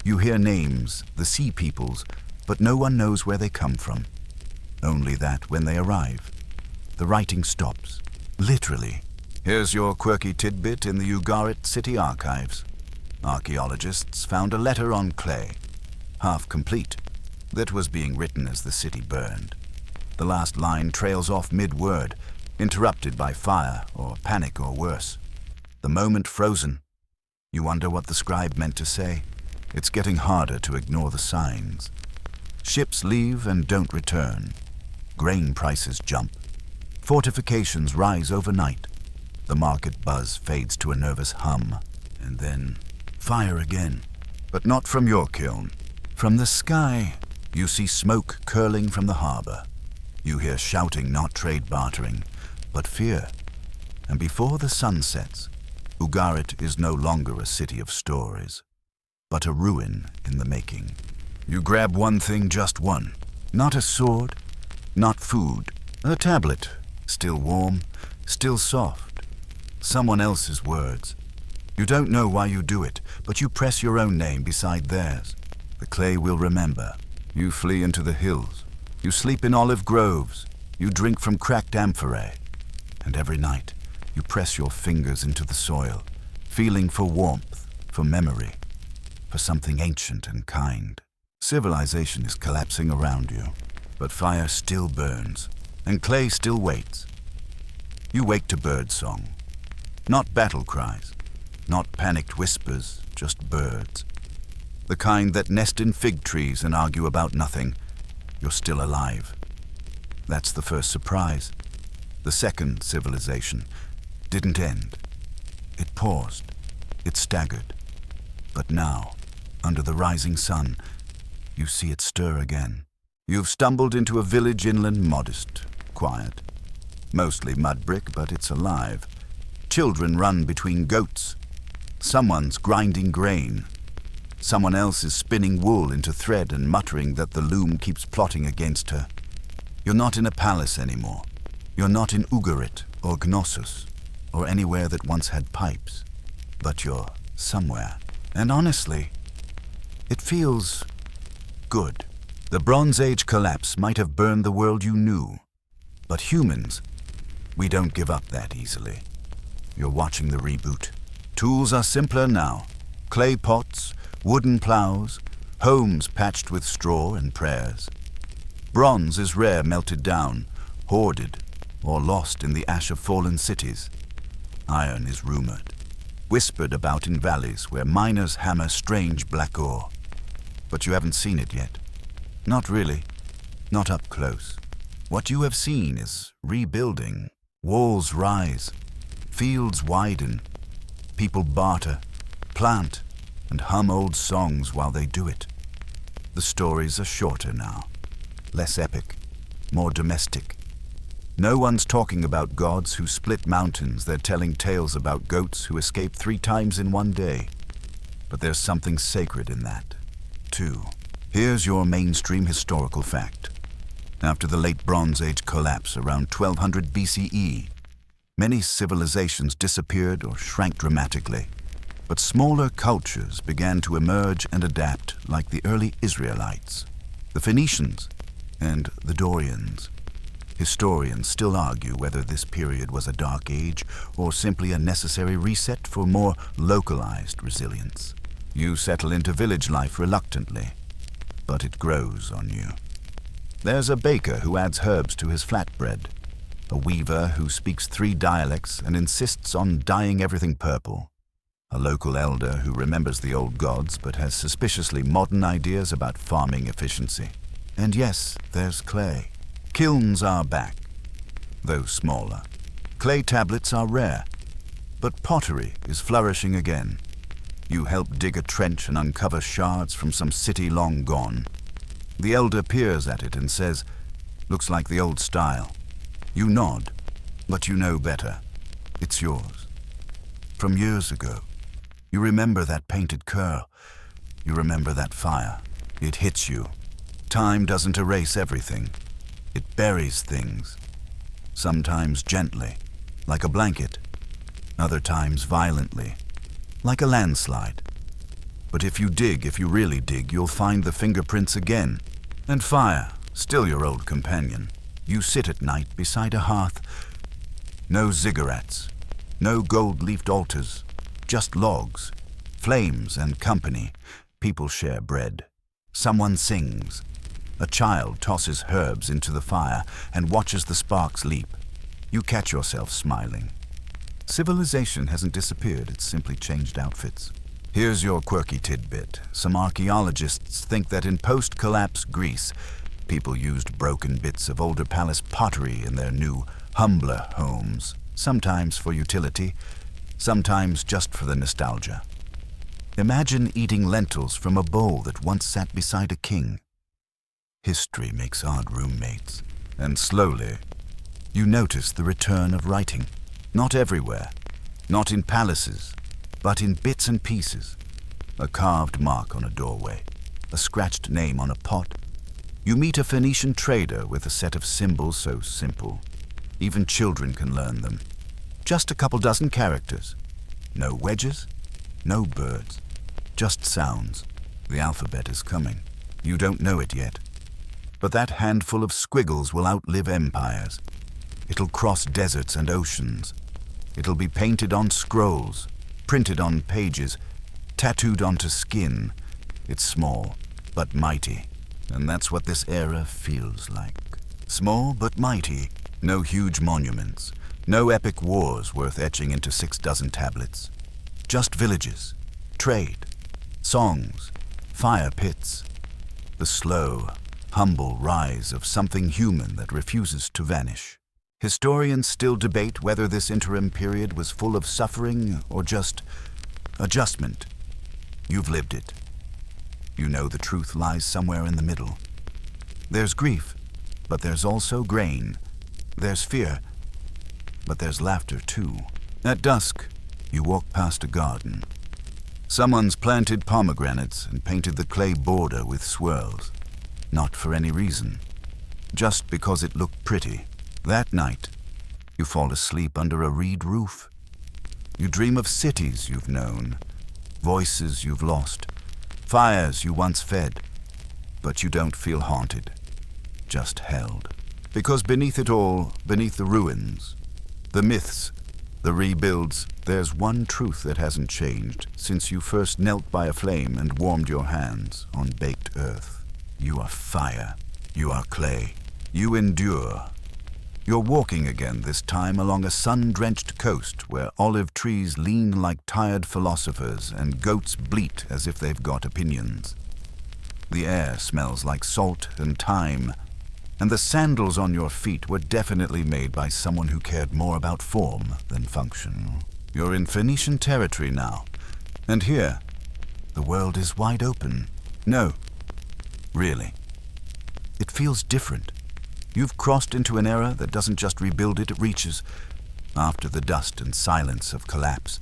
You hear names, the sea peoples, but no one knows where they come from. Only that when they arrive, the writing stops. Literally. Here's your quirky tidbit in the Ugarit city archives. Archaeologists found a letter on clay, half complete, that was being written as the city burned. The last line trails off mid-word, interrupted by fire or panic or worse. The moment frozen. You wonder what the scribe meant to say. It's getting harder to ignore the signs. Ships leave and don't return. Grain prices jump. Fortifications rise overnight. The market buzz fades to a nervous hum, and then fire again. But not from your kiln. From the sky, you see smoke curling from the harbor. You hear shouting, not trade bartering, but fear. And before the sun sets, Ugarit is no longer a city of stories, but a ruin in the making. You grab one thing, just one. Not a sword, not food. A tablet, still warm, still soft. Someone else's words. You don't know why you do it, but you press your own name beside theirs. The clay will remember. You flee into the hills. You sleep in olive groves. You drink from cracked amphorae. And every night, you press your fingers into the soil, feeling for warmth, for memory, for something ancient and kind. Civilization is collapsing around you, but fire still burns, and clay still waits. You wake to birdsong. Not battle cries, not panicked whispers, just birds. The kind that nest in fig trees and argue about nothing. You're still alive. That's the first surprise. The second civilization didn't end. It paused. It staggered. But now, under the rising sun, you see it stir again. You've stumbled into a village inland modest, quiet. Mostly mud brick, but it's alive. Children run between goats. Someone's grinding grain. Someone else is spinning wool into thread and muttering that the loom keeps plotting against her. You're not in a palace anymore. You're not in Ugarit or Gnossos or anywhere that once had pipes. But you're somewhere. And honestly, it feels good. The Bronze Age collapse might have burned the world you knew. But humans, we don't give up that easily. You're watching the reboot. Tools are simpler now. Clay pots, wooden plows, homes patched with straw and prayers. Bronze is rare melted down, hoarded, or lost in the ash of fallen cities. Iron is rumored, whispered about in valleys where miners hammer strange black ore. But you haven't seen it yet. Not really. Not up close. What you have seen is rebuilding. Walls rise. Fields widen. People barter, plant, and hum old songs while they do it. The stories are shorter now. Less epic. More domestic. No one's talking about gods who split mountains. They're telling tales about goats who escape 3 times in one day. But there's something sacred in that, too. Here's your mainstream historical fact. After the late Bronze Age collapse around 1200 BCE, many civilizations disappeared or shrank dramatically. But smaller cultures began to emerge and adapt, like the early Israelites, the Phoenicians, and the Dorians. Historians still argue whether this period was a dark age or simply a necessary reset for more localized resilience. You settle into village life reluctantly, but it grows on you. There's a baker who adds herbs to his flatbread, a weaver who speaks 3 dialects and insists on dyeing everything purple, a local elder who remembers the old gods but has suspiciously modern ideas about farming efficiency. And yes, there's clay. Kilns are back, though smaller. Clay tablets are rare, but pottery is flourishing again. You help dig a trench and uncover shards from some city long gone. The elder peers at it and says, Looks like the old style. You nod, but you know better. It's yours. From years ago. You remember that painted curl. You remember that fire. It hits you. Time doesn't erase everything. It buries things. Sometimes gently, like a blanket. Other times violently, like a landslide. But if you really dig, you'll find the fingerprints again. And fire, still your old companion. You sit at night beside a hearth. No ziggurats, no gold-leafed altars, just logs, flames and company. People share bread. Someone sings. A child tosses herbs into the fire and watches the sparks leap. You catch yourself smiling. Civilization hasn't disappeared, it's simply changed outfits. Here's your quirky tidbit. Some archaeologists think that in post-collapse Greece, people used broken bits of older palace pottery in their new, humbler homes, sometimes for utility, sometimes just for the nostalgia. Imagine eating lentils from a bowl that once sat beside a king. History makes odd roommates, and slowly, you notice the return of writing. Not everywhere, not in palaces, but in bits and pieces. A carved mark on a doorway, a scratched name on a pot. You meet a Phoenician trader with a set of symbols so simple, even children can learn them. Just a couple dozen characters. No wedges, no birds, just sounds. The alphabet is coming. You don't know it yet. But that handful of squiggles will outlive empires. It'll cross deserts and oceans. It'll be painted on scrolls, printed on pages, tattooed onto skin. It's small, but mighty. And that's what this era feels like. Small but mighty. No huge monuments. No epic wars worth etching into 6 dozen tablets. Just villages, trade, songs, fire pits. The slow, humble rise of something human that refuses to vanish. Historians still debate whether this interim period was full of suffering or just adjustment. You've lived it. You know the truth lies somewhere in the middle. There's grief, but there's also grain. There's fear, but there's laughter too. At dusk, you walk past a garden. Someone's planted pomegranates and painted the clay border with swirls. Not for any reason, just because it looked pretty. That night, you fall asleep under a reed roof. You dream of cities you've known, voices you've lost, fires you once fed, but you don't feel haunted, just held. Because beneath it all, beneath the ruins, the myths, the rebuilds, there's one truth that hasn't changed since you first knelt by a flame and warmed your hands on baked earth. You are fire. You are clay. You endure. You're walking again, this time along a sun-drenched coast where olive trees lean like tired philosophers and goats bleat as if they've got opinions. The air smells like salt and thyme, and the sandals on your feet were definitely made by someone who cared more about form than function. You're in Phoenician territory now, and here, the world is wide open. No, really. It feels different. You've crossed into an era that doesn't just rebuild it reaches. After the dust and silence of collapse,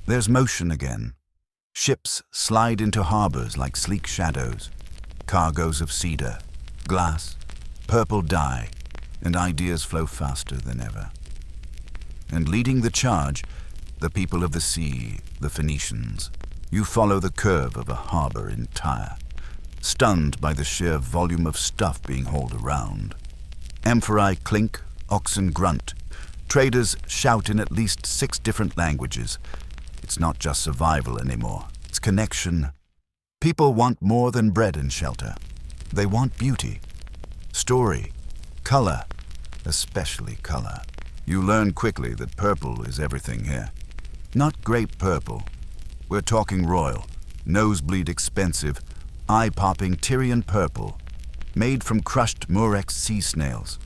there's motion again. Ships slide into harbors like sleek shadows. Cargoes of cedar, glass, purple dye, and ideas flow faster than ever. And leading the charge, the people of the sea, the Phoenicians. You follow the curve of a harbor in Tyre, stunned by the sheer volume of stuff being hauled around. Amphorae clink, oxen grunt. Traders shout in at least 6 different languages. It's not just survival anymore, it's connection. People want more than bread and shelter. They want beauty, story, color, especially color. You learn quickly that purple is everything here. Not grape purple. We're talking royal, nosebleed expensive, eye-popping Tyrian purple, made from crushed murex sea snails.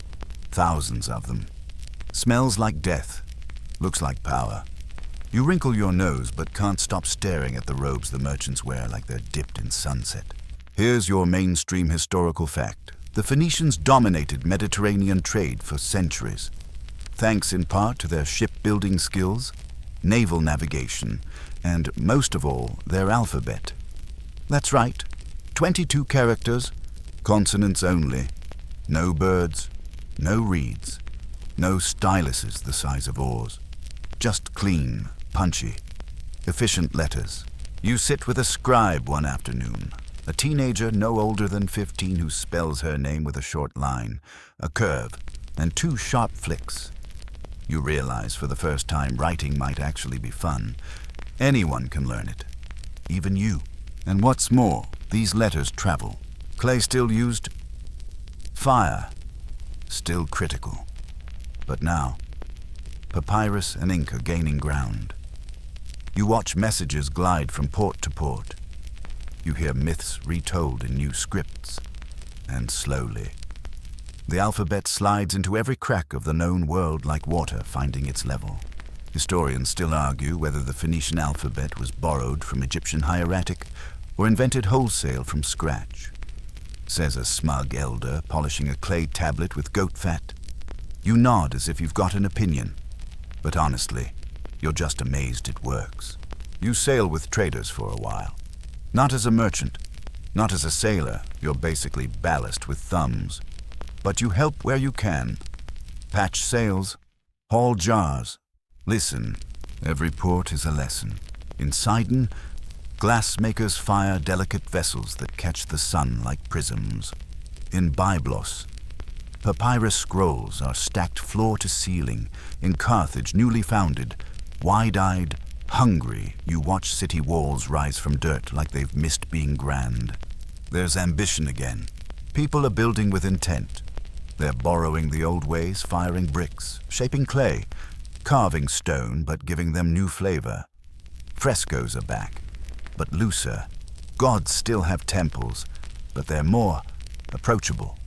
Thousands of them. Smells like death. Looks like power. You wrinkle your nose but can't stop staring at the robes the merchants wear like they're dipped in sunset. Here's your mainstream historical fact. The Phoenicians dominated Mediterranean trade for centuries, thanks in part to their shipbuilding skills, naval navigation, and most of all, their alphabet. That's right, 22 characters, consonants only, no birds, no reeds, no styluses the size of oars, just clean, punchy, efficient letters. You sit with a scribe one afternoon, a teenager no older than 15 who spells her name with a short line, a curve, and 2 sharp flicks. You realize for the first time writing might actually be fun. Anyone can learn it, even you. And what's more, these letters travel. Clay still used, fire still critical. But now, papyrus and ink are gaining ground. You watch messages glide from port to port. You hear myths retold in new scripts. And slowly, the alphabet slides into every crack of the known world like water finding its level. Historians still argue whether the Phoenician alphabet was borrowed from Egyptian hieratic or invented wholesale from scratch. Says a smug elder polishing a clay tablet with goat fat. You nod as if you've got an opinion, but honestly, you're just amazed it works. You sail with traders for a while. Not as a merchant, not as a sailor, you're basically ballast with thumbs. But you help where you can. Patch sails, haul jars, listen. Every port is a lesson. In Sidon, glassmakers fire delicate vessels that catch the sun like prisms. In Byblos, papyrus scrolls are stacked floor to ceiling. In Carthage, newly founded, wide-eyed, hungry, you watch city walls rise from dirt like they've missed being grand. There's ambition again. People are building with intent. They're borrowing the old ways, firing bricks, shaping clay, carving stone but giving them new flavor. Frescoes are back, but looser. Gods still have temples, but they're more approachable,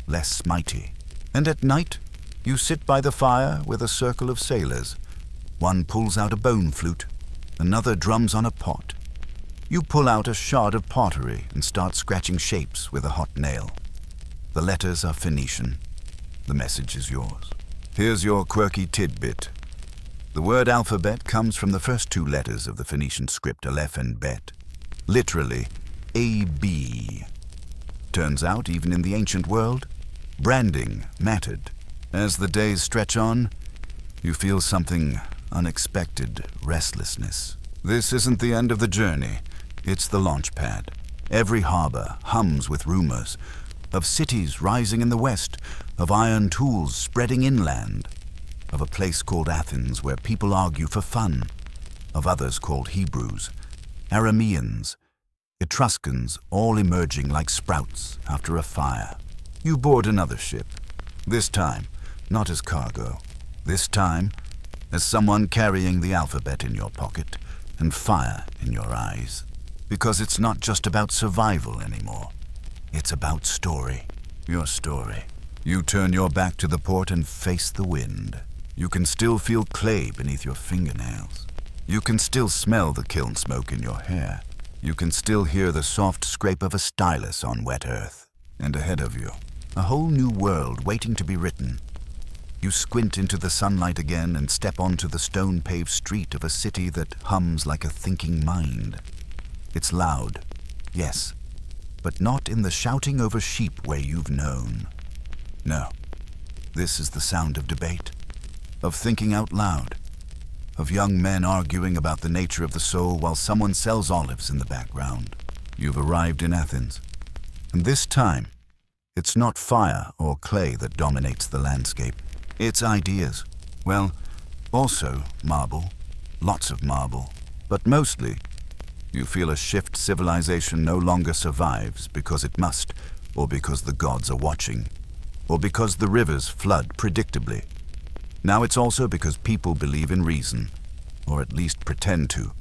less mighty. And at night, you sit by the fire with a circle of sailors. One pulls out a bone flute, another drums on a pot. You pull out a shard of pottery and start scratching shapes with a hot nail. The letters are Phoenician. The message is yours. Here's your quirky tidbit. The word alphabet comes from the first 2 letters of the Phoenician script, Aleph and Bet. Literally, A-B. Turns out, even in the ancient world, branding mattered. As the days stretch on, you feel something unexpected, restlessness. This isn't the end of the journey. It's the launch pad. Every harbor hums with rumors of cities rising in the west, of iron tools spreading inland, of a place called Athens where people argue for fun, of others called Hebrews, Arameans, Etruscans, all emerging like sprouts after a fire. You board another ship, this time not as cargo, this time as someone carrying the alphabet in your pocket and fire in your eyes. Because it's not just about survival anymore. It's about story. Your story. You turn your back to the port and face the wind. You can still feel clay beneath your fingernails. You can still smell the kiln smoke in your hair. You can still hear the soft scrape of a stylus on wet earth. And ahead of you, a whole new world waiting to be written. You squint into the sunlight again and step onto the stone-paved street of a city that hums like a thinking mind. It's loud, yes, but not in the shouting over sheep way you've known. No, this is the sound of debate, of thinking out loud, of young men arguing about the nature of the soul while someone sells olives in the background. You've arrived in Athens, and this time, it's not fire or clay that dominates the landscape. It's ideas. Well, also marble, lots of marble, but mostly you feel a shift civilization no longer survives because it must, or because the gods are watching, or because the rivers flood predictably. Now it's also because people believe in reason, or at least pretend to.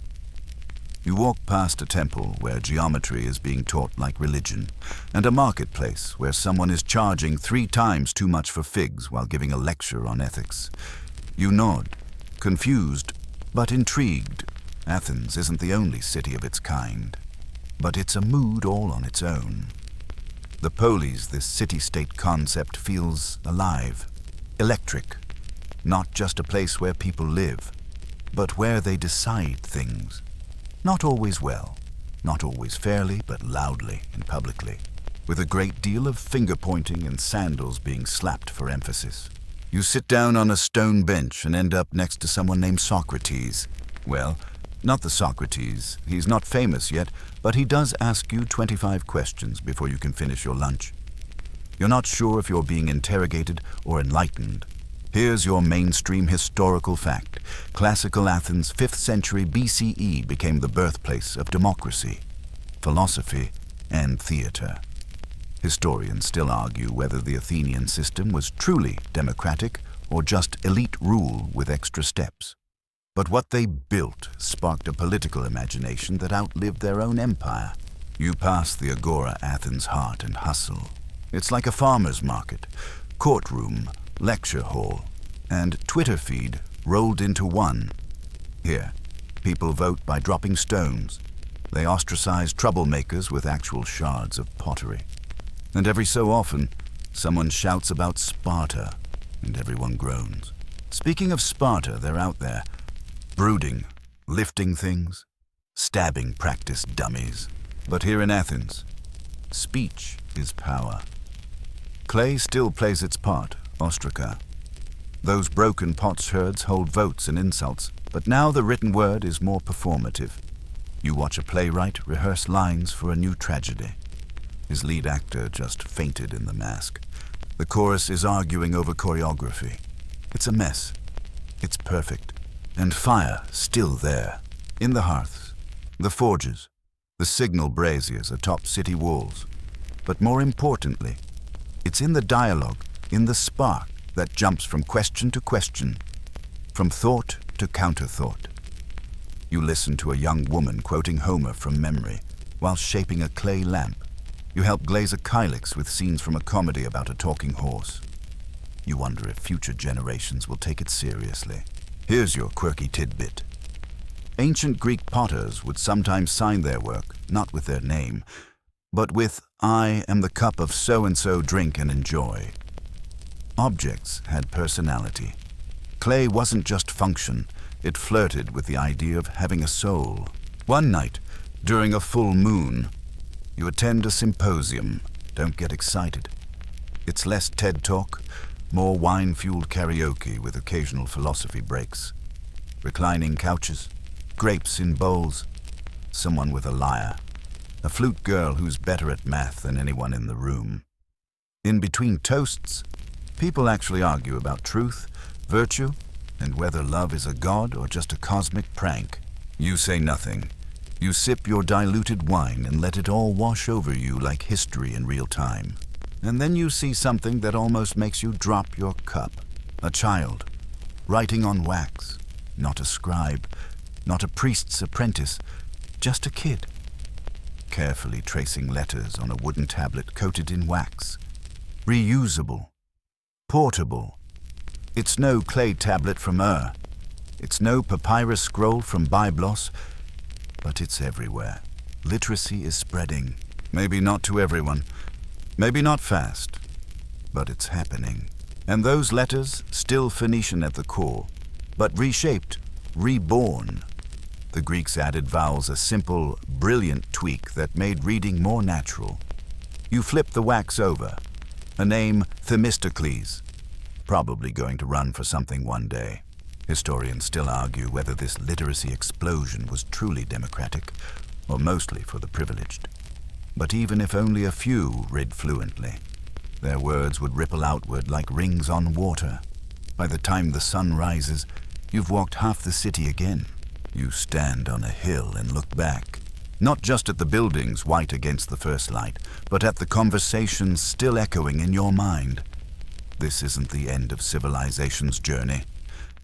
You walk past a temple where geometry is being taught like religion, and a marketplace where someone is charging 3 times too much for figs while giving a lecture on ethics. You nod, confused, but intrigued. Athens isn't the only city of its kind, but it's a mood all on its own. The polis, this city-state concept, feels alive, electric. Not just a place where people live, but where they decide things. Not always well, not always fairly, but loudly and publicly, with a great deal of finger-pointing and sandals being slapped for emphasis. You sit down on a stone bench and end up next to someone named Socrates. Well, not the Socrates. He's not famous yet, but he does ask you 25 questions before you can finish your lunch. You're not sure if you're being interrogated or enlightened. Here's your mainstream historical fact. Classical Athens, 5th century BCE, became the birthplace of democracy, philosophy, and theater. Historians still argue whether the Athenian system was truly democratic or just elite rule with extra steps. But what they built sparked a political imagination that outlived their own empire. You pass the Agora, Athens' heart and hustle. It's like a farmer's market, courtroom, lecture hall, and Twitter feed rolled into one. Here, people vote by dropping stones. They ostracize troublemakers with actual shards of pottery. And every so often, someone shouts about Sparta, and everyone groans. Speaking of Sparta, they're out there, brooding, lifting things, stabbing practice dummies. But here in Athens, speech is power. Clay still plays its part, ostraca. Those broken potsherds hold votes and insults, but now the written word is more performative. You watch a playwright rehearse lines for a new tragedy. His lead actor just fainted in the mask. The chorus is arguing over choreography. It's a mess. It's perfect. And fire still there, in the hearths, the forges, the signal braziers atop city walls. But more importantly, it's in the dialogue, in the spark that jumps from question to question, from thought to counter-thought. You listen to a young woman quoting Homer from memory while shaping a clay lamp. You help glaze a kylix with scenes from a comedy about a talking horse. You wonder if future generations will take it seriously. Here's your quirky tidbit. Ancient Greek potters would sometimes sign their work, not with their name, but with, "I am the cup of so-and-so, drink and enjoy." Objects had personality. Clay wasn't just function, it flirted with the idea of having a soul. One night, during a full moon, you attend a symposium. Don't get excited. It's less TED Talk, more wine-fueled karaoke with occasional philosophy breaks. Reclining couches, grapes in bowls, someone with a lyre, a flute girl who's better at math than anyone in the room. In between toasts, people actually argue about truth, virtue, and whether love is a god or just a cosmic prank. You say nothing. You sip your diluted wine and let it all wash over you like history in real time. And then you see something that almost makes you drop your cup. A child, writing on wax. Not a scribe, not a priest's apprentice, just a kid. Carefully tracing letters on a wooden tablet coated in wax. Reusable. Portable. It's no clay tablet from Ur. It's no papyrus scroll from Byblos. But it's everywhere. Literacy is spreading. Maybe not to everyone. Maybe not fast. But it's happening. And those letters, still Phoenician at the core, but reshaped, reborn. The Greeks added vowels, a simple, brilliant tweak that made reading more natural. You flip the wax over. A name, Themistocles. Probably going to run for something one day. Historians still argue whether this literacy explosion was truly democratic or mostly for the privileged. But even if only a few read fluently, their words would ripple outward like rings on water. By the time the sun rises, you've walked half the city again. You stand on a hill and look back, not just at the buildings white against the first light, but at the conversations still echoing in your mind. This isn't the end of civilization's journey.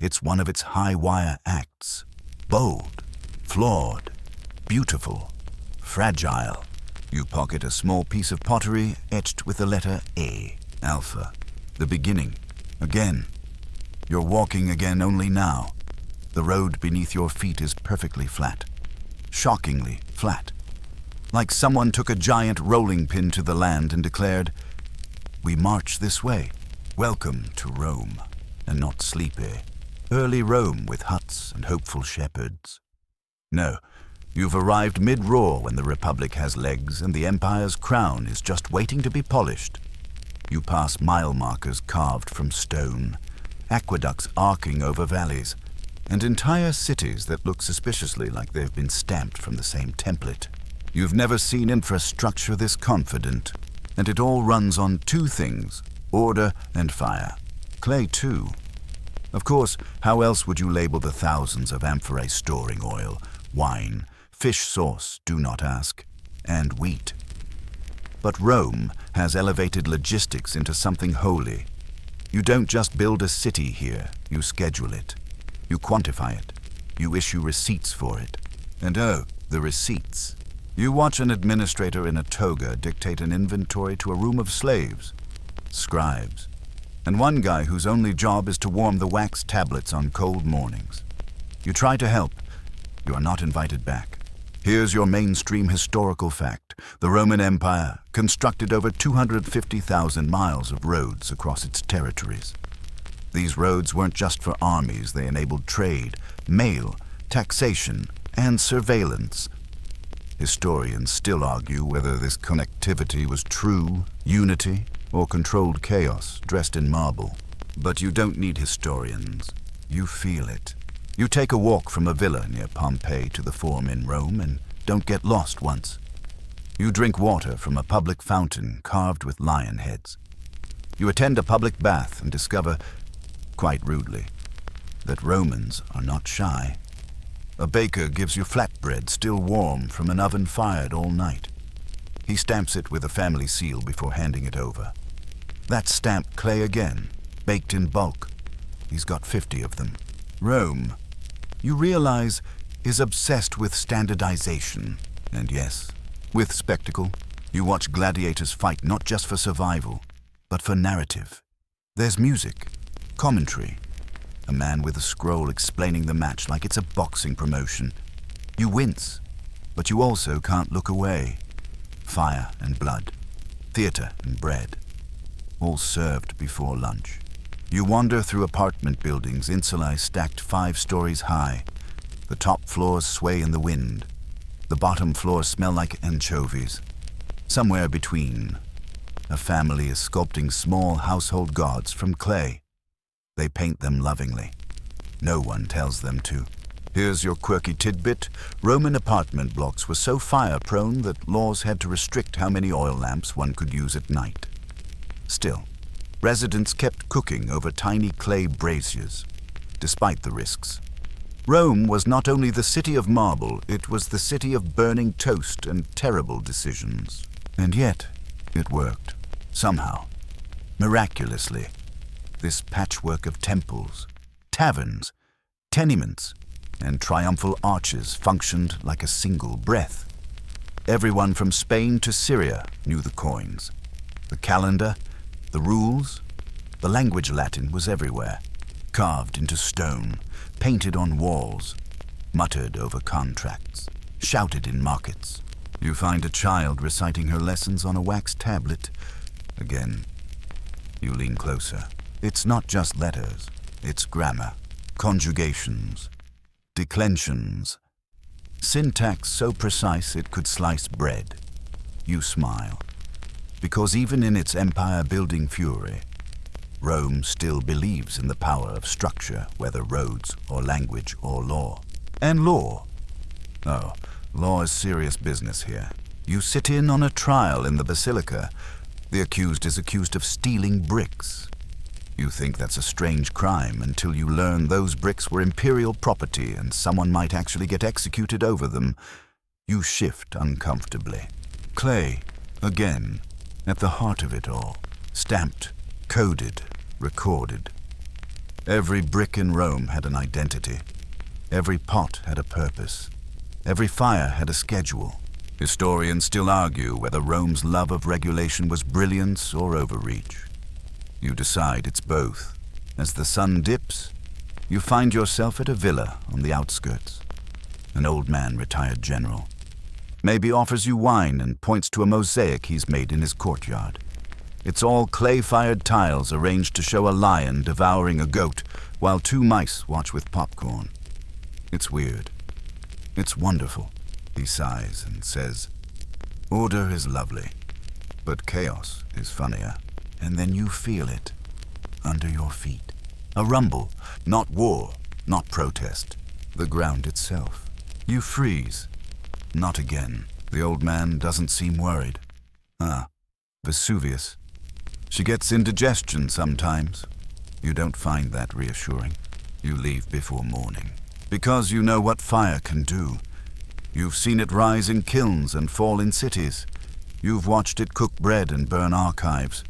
It's one of its high-wire acts. Bold, flawed, beautiful, fragile. You pocket a small piece of pottery etched with the letter A, Alpha, the beginning, again. You're walking again only now. The road beneath your feet is perfectly flat, shockingly flat. like someone took a giant rolling pin to the land and declared, "We march this way. Welcome to Rome," and not sleepy, early Rome with huts and hopeful shepherds. No, you've arrived mid-roar when the Republic has legs and the Empire's crown is just waiting to be polished. You pass mile markers carved from stone, aqueducts arcing over valleys, and entire cities that look suspiciously like they've been stamped from the same template. You've never seen infrastructure this confident, and it all runs on two things: order and fire. Clay, too. Of course, how else would you label the thousands of amphorae storing oil, wine, fish sauce, do not ask, and wheat? But Rome has elevated logistics into something holy. You don't just build a city here, you schedule it. You quantify it. You issue receipts for it. And oh, the receipts. You watch an administrator in a toga dictate an inventory to a room of slaves, scribes, and one guy whose only job is to warm the wax tablets on cold mornings. You try to help. You are not invited back. Here's your mainstream historical fact. The Roman Empire constructed over 250,000 miles of roads across its territories. These roads weren't just for armies, they enabled trade, mail, taxation, and surveillance. Historians still argue whether this connectivity was true unity or controlled chaos dressed in marble. But you don't need historians. You feel it. You take a walk from a villa near Pompeii to the Forum in Rome and don't get lost once. You drink water from a public fountain carved with lion heads. You attend a public bath and discover, quite rudely, that Romans are not shy. A baker gives you flatbread still warm from an oven fired all night. He stamps it with a family seal before handing it over. That's stamped clay again, baked in bulk. He's got 50 of them. Rome, you realize, is obsessed with standardization. And yes, with spectacle. You watch gladiators fight not just for survival, but for narrative. There's music, commentary, a man with a scroll explaining the match like it's a boxing promotion. You wince, but you also can't look away. Fire and blood, theater and bread, all served before lunch. You wander through apartment buildings, insulae stacked 5 stories high. The top floors sway in the wind. The bottom floors smell like anchovies. Somewhere between, a family is sculpting small household gods from clay. They paint them lovingly. No one tells them to. Here's your quirky tidbit. Roman apartment blocks were so fire-prone that laws had to restrict how many oil lamps one could use at night. Still, residents kept cooking over tiny clay braziers, despite the risks. Rome was not only the city of marble, it was the city of burning toast and terrible decisions. And yet, it worked. Somehow. Miraculously. This patchwork of temples, taverns, tenements, and triumphal arches functioned like a single breath. Everyone from Spain to Syria knew the coins. The calendar, the rules, the language Latin was everywhere, carved into stone, painted on walls, muttered over contracts, shouted in markets. You find a child reciting her lessons on a wax tablet. Again, you lean closer. It's not just letters, it's grammar, conjugations, declensions, syntax so precise it could slice bread. You smile, because even in its empire-building fury, Rome still believes in the power of structure, whether roads or language or law. And law. Oh, law is serious business here. You sit in on a trial in the basilica. The accused is accused of stealing bricks. You think that's a strange crime until you learn those bricks were imperial property and someone might actually get executed over them. You shift uncomfortably. Clay, again, at the heart of it all. Stamped, coded, recorded. Every brick in Rome had an identity. Every pot had a purpose. Every fire had a schedule. Historians still argue whether Rome's love of regulation was brilliance or overreach. You decide it's both. As the sun dips, you find yourself at a villa on the outskirts. An old man, retired general. Maybe offers you wine and points to a mosaic he's made in his courtyard. It's all clay-fired tiles arranged to show a lion devouring a goat while two mice watch with popcorn. It's weird. It's wonderful, he sighs and says. Order is lovely, but chaos is funnier. And then you feel it under your feet. A rumble, not war, not protest. The ground itself. You freeze. Not again. The old man doesn't seem worried. Vesuvius. She gets indigestion sometimes. You don't find that reassuring. You leave before morning. Because you know what fire can do. You've seen it rise in kilns and fall in cities. You've watched it cook bread and burn archives.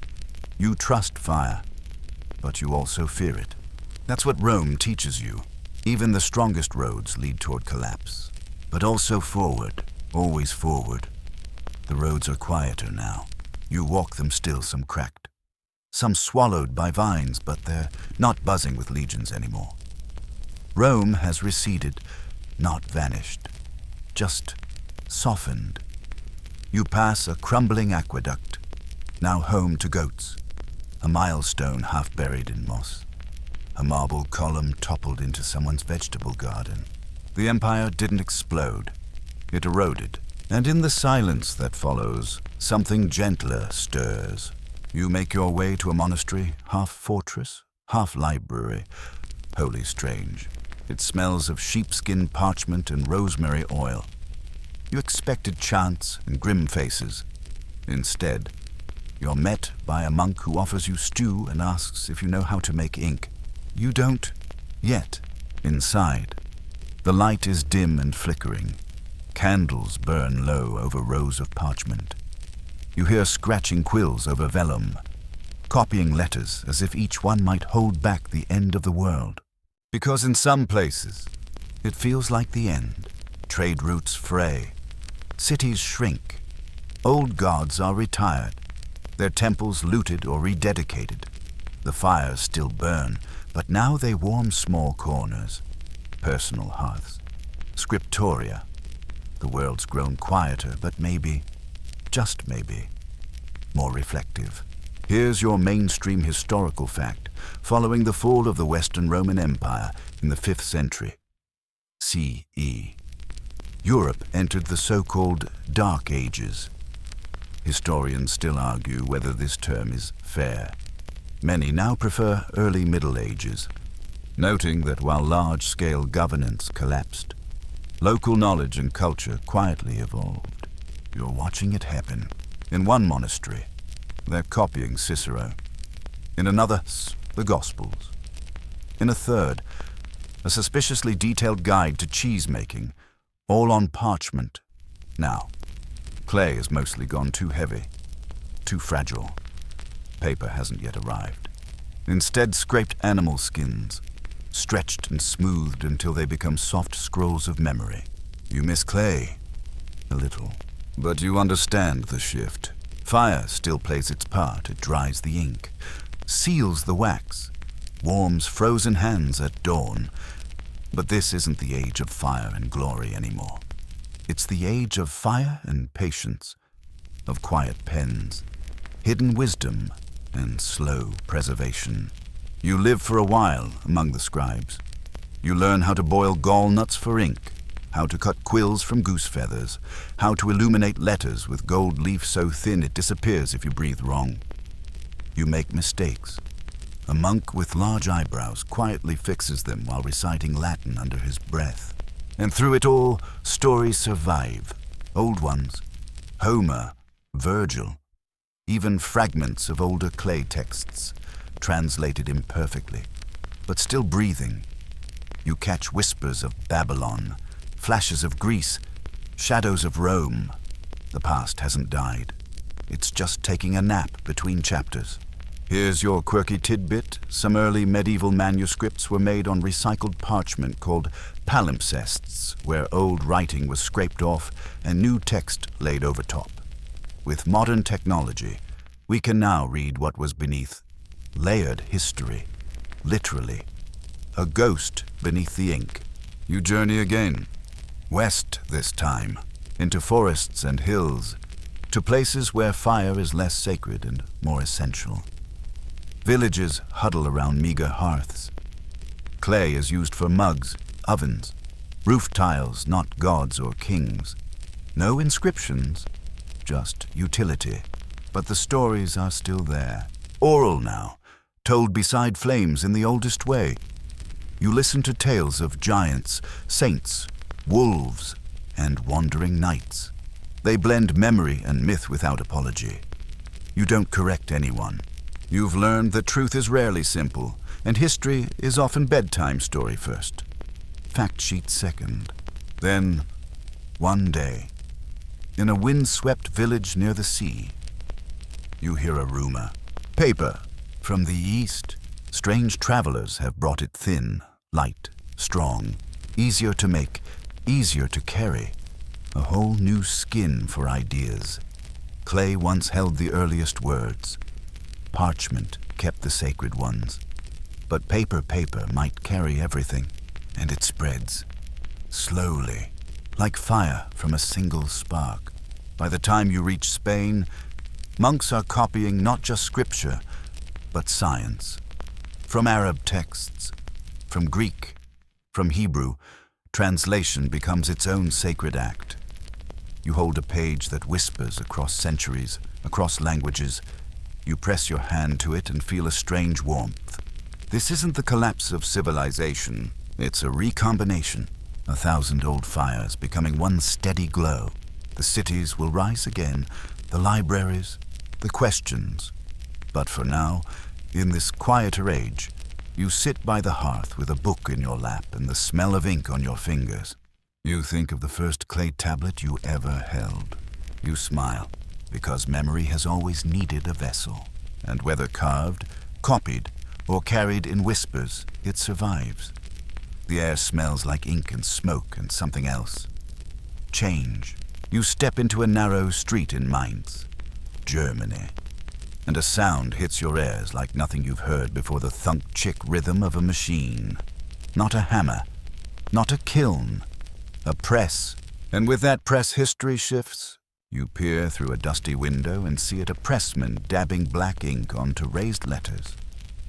You trust fire, but you also fear it. That's what Rome teaches you. Even the strongest roads lead toward collapse. But also forward, always forward. The roads are quieter now. You walk them still, some cracked. Some swallowed by vines, but they're not buzzing with legions anymore. Rome has receded, not vanished, just softened. You pass a crumbling aqueduct, now home to goats, a milestone half buried in moss, a marble column toppled into someone's vegetable garden. The empire didn't explode, it eroded, and in the silence that follows, something gentler stirs. You make your way to a monastery, half fortress, half library. Wholly strange. It smells of sheepskin parchment and rosemary oil. You expected chants and grim faces. Instead, you're met by a monk who offers you stew and asks if you know how to make ink. You don't yet. Inside, the light is dim and flickering. Candles burn low over rows of parchment. You hear scratching quills over vellum, copying letters as if each one might hold back the end of the world. Because in some places, it feels like the end. Trade routes fray. Cities shrink. Old gods are retired. Their temples looted or rededicated. The fires still burn, but now they warm small corners. Personal hearths. Scriptoria. The world's grown quieter, but maybe, just maybe, more reflective. Here's your mainstream historical fact, following the fall of the Western Roman Empire in the 5th century CE. Europe entered the so-called Dark Ages. Historians still argue whether this term is fair. Many now prefer early Middle Ages, noting that while large-scale governance collapsed, local knowledge and culture quietly evolved. You're watching it happen. In one monastery, they're copying Cicero. In another, the Gospels. In a third, a suspiciously detailed guide to cheese-making, all on parchment. Now, clay has mostly gone too heavy, too fragile. Paper hasn't yet arrived. Instead, scraped animal skins, stretched and smoothed until they become soft scrolls of memory. You miss clay, a little, but you understand the shift. Fire still plays its part. It dries the ink, seals the wax, warms frozen hands at dawn. But this isn't the age of fire and glory anymore. It's the age of fire and patience, of quiet pens, hidden wisdom, and slow preservation. You live for a while among the scribes. You learn how to boil gall nuts for ink, how to cut quills from goose feathers, how to illuminate letters with gold leaf so thin it disappears if you breathe wrong. You make mistakes. A monk with large eyebrows quietly fixes them while reciting Latin under his breath. And through it all, stories survive. Old ones, Homer, Virgil, even fragments of older clay texts, translated imperfectly, but still breathing. You catch whispers of Babylon, flashes of Greece, shadows of Rome. The past hasn't died. It's just taking a nap between chapters. Here's your quirky tidbit. Some early medieval manuscripts were made on recycled parchment called palimpsests, where old writing was scraped off and new text laid over top. With modern technology, we can now read what was beneath. Layered history, literally. A ghost beneath the ink. You journey again. West this time, into forests and hills, to places where fire is less sacred and more essential. Villages huddle around meager hearths. Clay is used for mugs, ovens, roof tiles, not gods or kings. No inscriptions, just utility. But the stories are still there, oral now, told beside flames in the oldest way. You listen to tales of giants, saints, wolves, and wandering knights. They blend memory and myth without apology. You don't correct anyone. You've learned that truth is rarely simple, and history is often bedtime story first, fact sheet second. Then, one day, in a wind-swept village near the sea, you hear a rumor. Paper from the east. Strange travelers have brought it thin, light, strong, easier to make, easier to carry. A whole new skin for ideas. Clay once held the earliest words. Parchment kept the sacred ones. But paper might carry everything, and it spreads. Slowly, like fire from a single spark. By the time you reach Spain, monks are copying not just scripture, but science. From Arab texts, from Greek, from Hebrew, translation becomes its own sacred act. You hold a page that whispers across centuries, across languages. You press your hand to it and feel a strange warmth. This isn't the collapse of civilization. It's a recombination. 1,000 old fires becoming one steady glow. The cities will rise again, the libraries, the questions. But for now, in this quieter age, you sit by the hearth with a book in your lap and the smell of ink on your fingers. You think of the first clay tablet you ever held. You smile, because memory has always needed a vessel. And whether carved, copied, or carried in whispers, it survives. The air smells like ink and smoke and something else. Change. You step into a narrow street in Mainz, Germany, and a sound hits your ears like nothing you've heard before, the thunk-chick rhythm of a machine. Not a hammer, not a kiln, a press. And with that press, history shifts. You peer through a dusty window and see it a pressman dabbing black ink onto raised letters,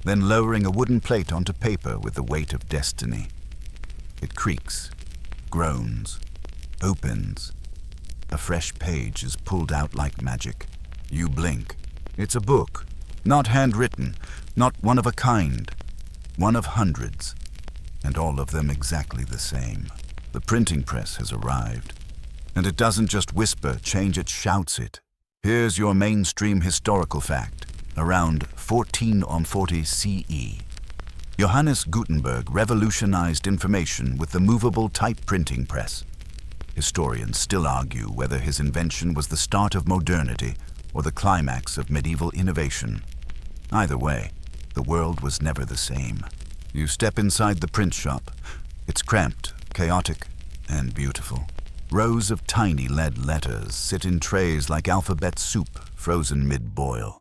then lowering a wooden plate onto paper with the weight of destiny. It creaks, groans, opens. A fresh page is pulled out like magic. You blink. It's a book, not handwritten, not one of a kind, one of hundreds, and all of them exactly the same. The printing press has arrived, and it doesn't just whisper change, it shouts it. Here's your mainstream historical fact. Around 1440 CE, Johannes Gutenberg revolutionized information with the movable type printing press. Historians still argue whether his invention was the start of modernity or the climax of medieval innovation. Either way, the world was never the same. You step inside the print shop. It's cramped, chaotic, and beautiful. Rows of tiny lead letters sit in trays like alphabet soup frozen mid-boil.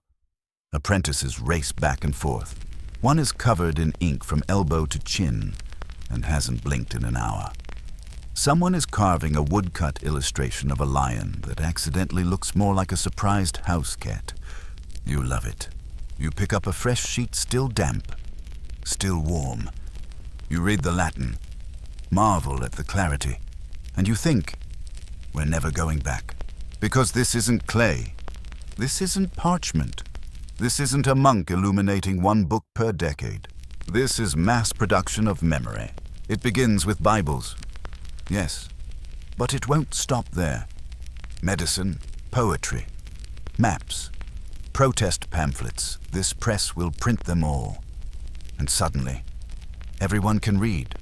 Apprentices race back and forth. One is covered in ink from elbow to chin and hasn't blinked in an hour. Someone is carving a woodcut illustration of a lion that accidentally looks more like a surprised house cat. You love it. You pick up a fresh sheet, still damp, still warm. You read the Latin, marvel at the clarity, and you think, we're never going back. Because this isn't clay. This isn't parchment. This isn't a monk illuminating one book per decade. This is mass production of memory. It begins with Bibles. Yes, but it won't stop there. Medicine, poetry, maps, protest pamphlets. This press will print them all. And suddenly, everyone can read,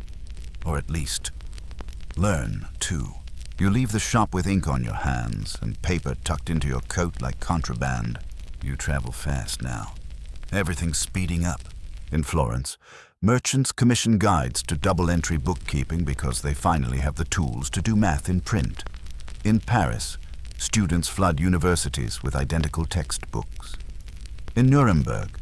or at least learn too. You leave the shop with ink on your hands and paper tucked into your coat like contraband. You travel fast now. Everything's speeding up. In Florence, merchants commission guides to double-entry bookkeeping because they finally have the tools to do math in print. In Paris, students flood universities with identical textbooks. In Nuremberg,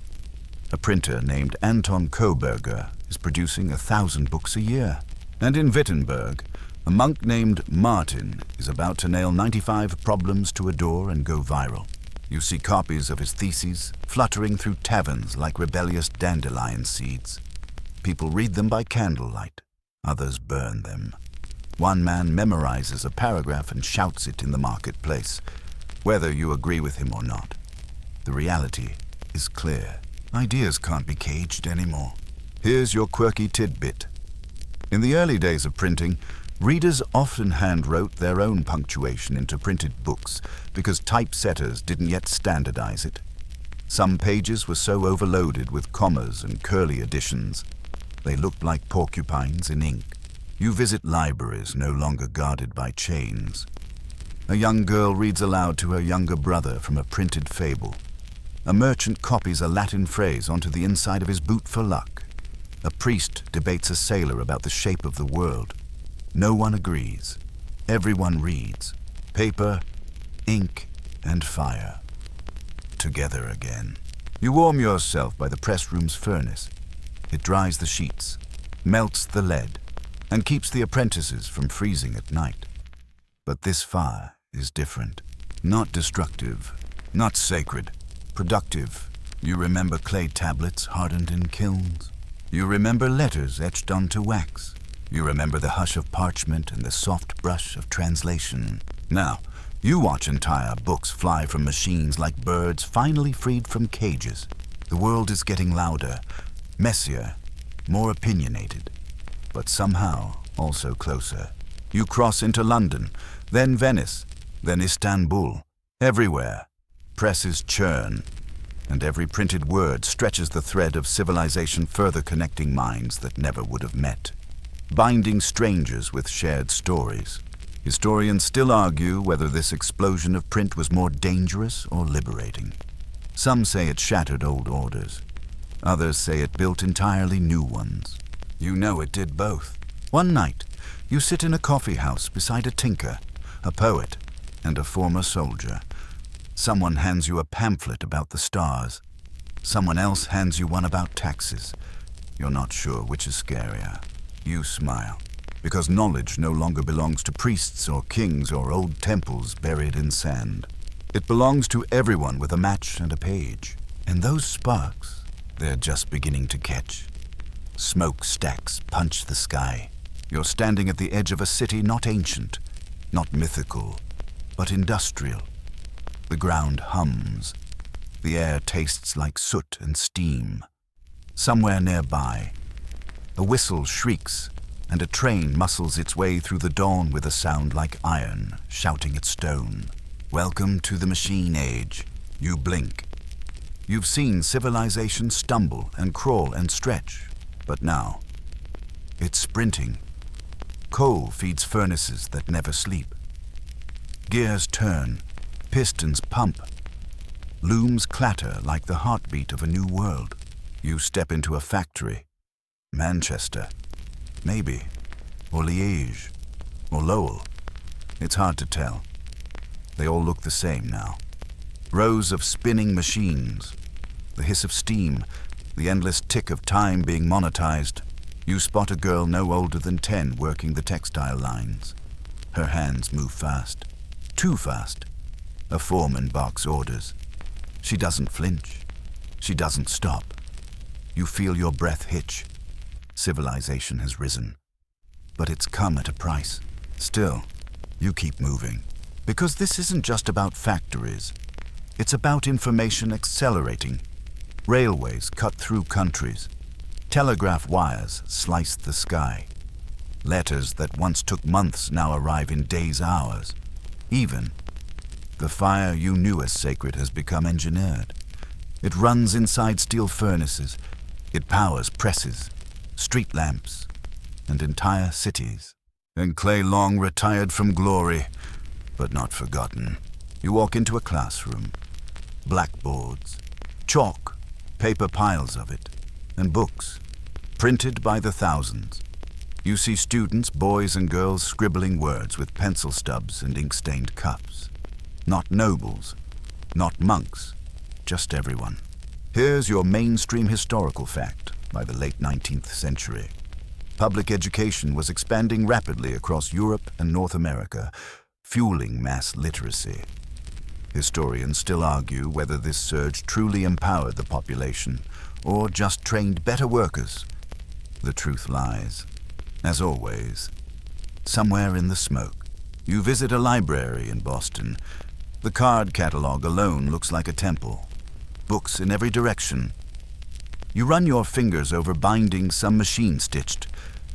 a printer named Anton Koberger is producing 1,000 books a year. And in Wittenberg, A monk named Martin is about to nail 95 problems to a door and go viral. You see copies of his theses fluttering through taverns like rebellious dandelion seeds. People read them by candlelight. Others burn them. One man memorizes a paragraph and shouts it in the marketplace, whether you agree with him or not. The reality is clear. Ideas can't be caged anymore. Here's your quirky tidbit. In the early days of printing, readers often hand-wrote their own punctuation into printed books because typesetters didn't yet standardize it. Some pages were so overloaded with commas and curly additions, they looked like porcupines in ink. You visit libraries no longer guarded by chains. A young girl reads aloud to her younger brother from a printed fable. A merchant copies a Latin phrase onto the inside of his boot for luck. A priest debates a sailor about the shape of the world. No one agrees. Everyone reads. Paper, ink, and fire. Together again. You warm yourself by the press room's furnace. It dries the sheets, melts the lead, and keeps the apprentices from freezing at night. But this fire is different. Not destructive, not sacred, productive. You remember clay tablets hardened in kilns. You remember letters etched onto wax. You remember the hush of parchment and the soft brush of translation. Now, you watch entire books fly from machines like birds finally freed from cages. The world is getting louder, messier, more opinionated, but somehow also closer. You cross into London, then Venice, then Istanbul. Everywhere, presses churn, and every printed word stretches the thread of civilization further connecting minds that never would have met, binding strangers with shared stories. Historians still argue whether this explosion of print was more dangerous or liberating. Some say it shattered old orders. Others say it built entirely new ones. You know it did both. One night, you sit in a coffee house beside a tinker, a poet, and a former soldier. Someone hands you a pamphlet about the stars. Someone else hands you one about taxes. You're not sure which is scarier. You smile, because knowledge no longer belongs to priests or kings or old temples buried in sand. It belongs to everyone with a match and a page. And those sparks, they're just beginning to catch. Smoke stacks punch the sky. You're standing at the edge of a city not ancient, not mythical, but industrial. The ground hums. The air tastes like soot and steam. Somewhere nearby, a whistle shrieks, and a train muscles its way through the dawn with a sound like iron, shouting at stone. Welcome to the machine age. You blink. You've seen civilization stumble and crawl and stretch, but now, it's sprinting. Coal feeds furnaces that never sleep. Gears turn, pistons pump. Looms clatter like the heartbeat of a new world. You step into a factory. Manchester, maybe, or Liège, or Lowell. It's hard to tell. They all look the same now. Rows of spinning machines, the hiss of steam, the endless tick of time being monetized. You spot a girl no older than 10 working the textile lines. Her hands move fast, too fast. A foreman barks orders. She doesn't flinch. She doesn't stop. You feel your breath hitch. Civilization has risen, but it's come at a price. Still, you keep moving, because this isn't just about factories. It's about information accelerating. Railways cut through countries. Telegraph wires slice the sky. Letters that once took months now arrive in days, hours. Even the fire you knew as sacred has become engineered. It runs inside steel furnaces. It powers presses, street lamps, and entire cities. And clay long retired from glory, but not forgotten. You walk into a classroom. Blackboards, chalk, paper piles of it, and books, printed by the thousands. You see students, boys and girls, scribbling words with pencil stubs and ink-stained cuffs. Not nobles, not monks, just everyone. Here's your mainstream historical fact by the late 19th century. Public education was expanding rapidly across Europe and North America, fueling mass literacy. Historians still argue whether this surge truly empowered the population or just trained better workers. The truth lies, as always, somewhere in the smoke. You visit a library in Boston. The card catalog alone looks like a temple. Books in every direction. You run your fingers over bindings, some machine-stitched,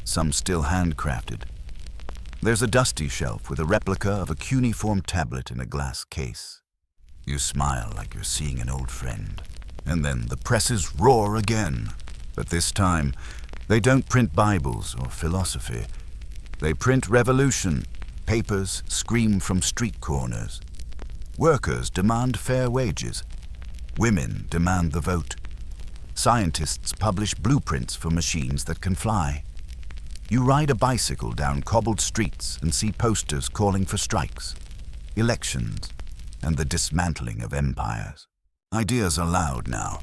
some still handcrafted. There's a dusty shelf with a replica of a cuneiform tablet in a glass case. You smile like you're seeing an old friend. And then the presses roar again. But this time, they don't print Bibles or philosophy. They print revolution. Papers scream from street corners. Workers demand fair wages. Women demand the vote. Scientists publish blueprints for machines that can fly. You ride a bicycle down cobbled streets and see posters calling for strikes, elections, and the dismantling of empires. Ideas are loud now,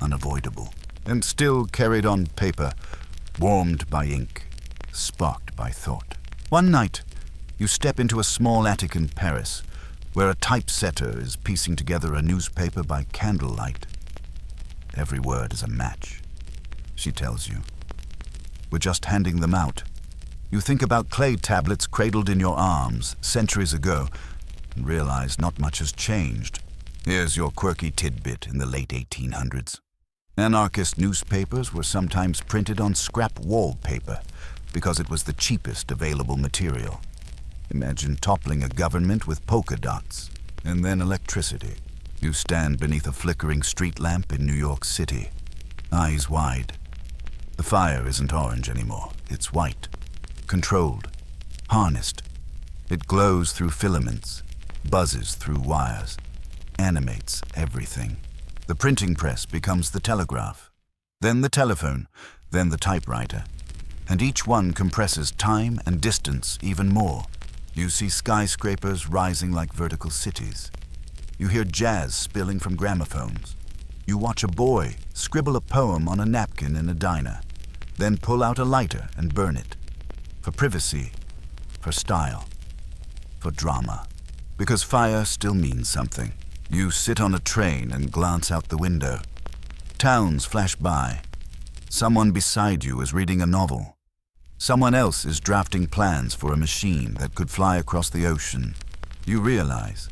unavoidable, and still carried on paper, warmed by ink, sparked by thought. One night, you step into a small attic in Paris, where a typesetter is piecing together a newspaper by candlelight. Every word is a match, she tells you. We're just handing them out. You think about clay tablets cradled in your arms centuries ago, and realize not much has changed. Here's your quirky tidbit in the late 1800s. Anarchist newspapers were sometimes printed on scrap wallpaper because it was the cheapest available material. Imagine toppling a government with polka dots and then electricity. You stand beneath a flickering street lamp in New York City, eyes wide. The fire isn't orange anymore, it's white, controlled, harnessed. It glows through filaments, buzzes through wires, animates everything. The printing press becomes the telegraph, then the telephone, then the typewriter, and each one compresses time and distance even more. You see skyscrapers rising like vertical cities. You hear jazz spilling from gramophones. You watch a boy scribble a poem on a napkin in a diner, then pull out a lighter and burn it. For privacy, for style, for drama. Because fire still means something. You sit on a train and glance out the window. Towns flash by. Someone beside you is reading a novel. Someone else is drafting plans for a machine that could fly across the ocean. You realize,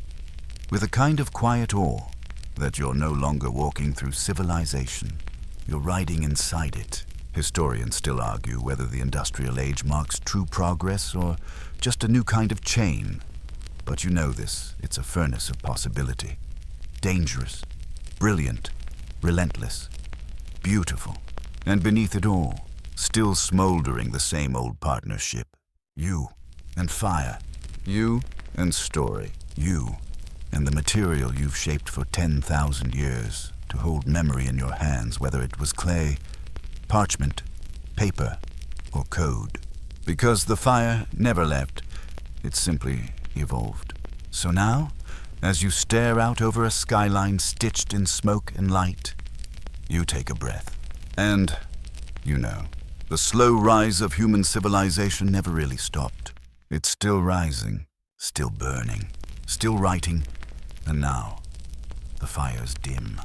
with a kind of quiet awe, that you're no longer walking through civilization. You're riding inside it. Historians still argue whether the industrial age marks true progress or just a new kind of chain. But you know this, it's a furnace of possibility. Dangerous, brilliant, relentless, beautiful. And beneath it all, still smoldering the same old partnership. You and fire. You and story. You and the material you've shaped for 10,000 years to hold memory in your hands, whether it was clay, parchment, paper, or code. Because the fire never left, it simply evolved. So now, as you stare out over a skyline stitched in smoke and light, you take a breath. And, you know, the slow rise of human civilization never really stopped. It's still rising, still burning, still writing, and now, the fire's dim.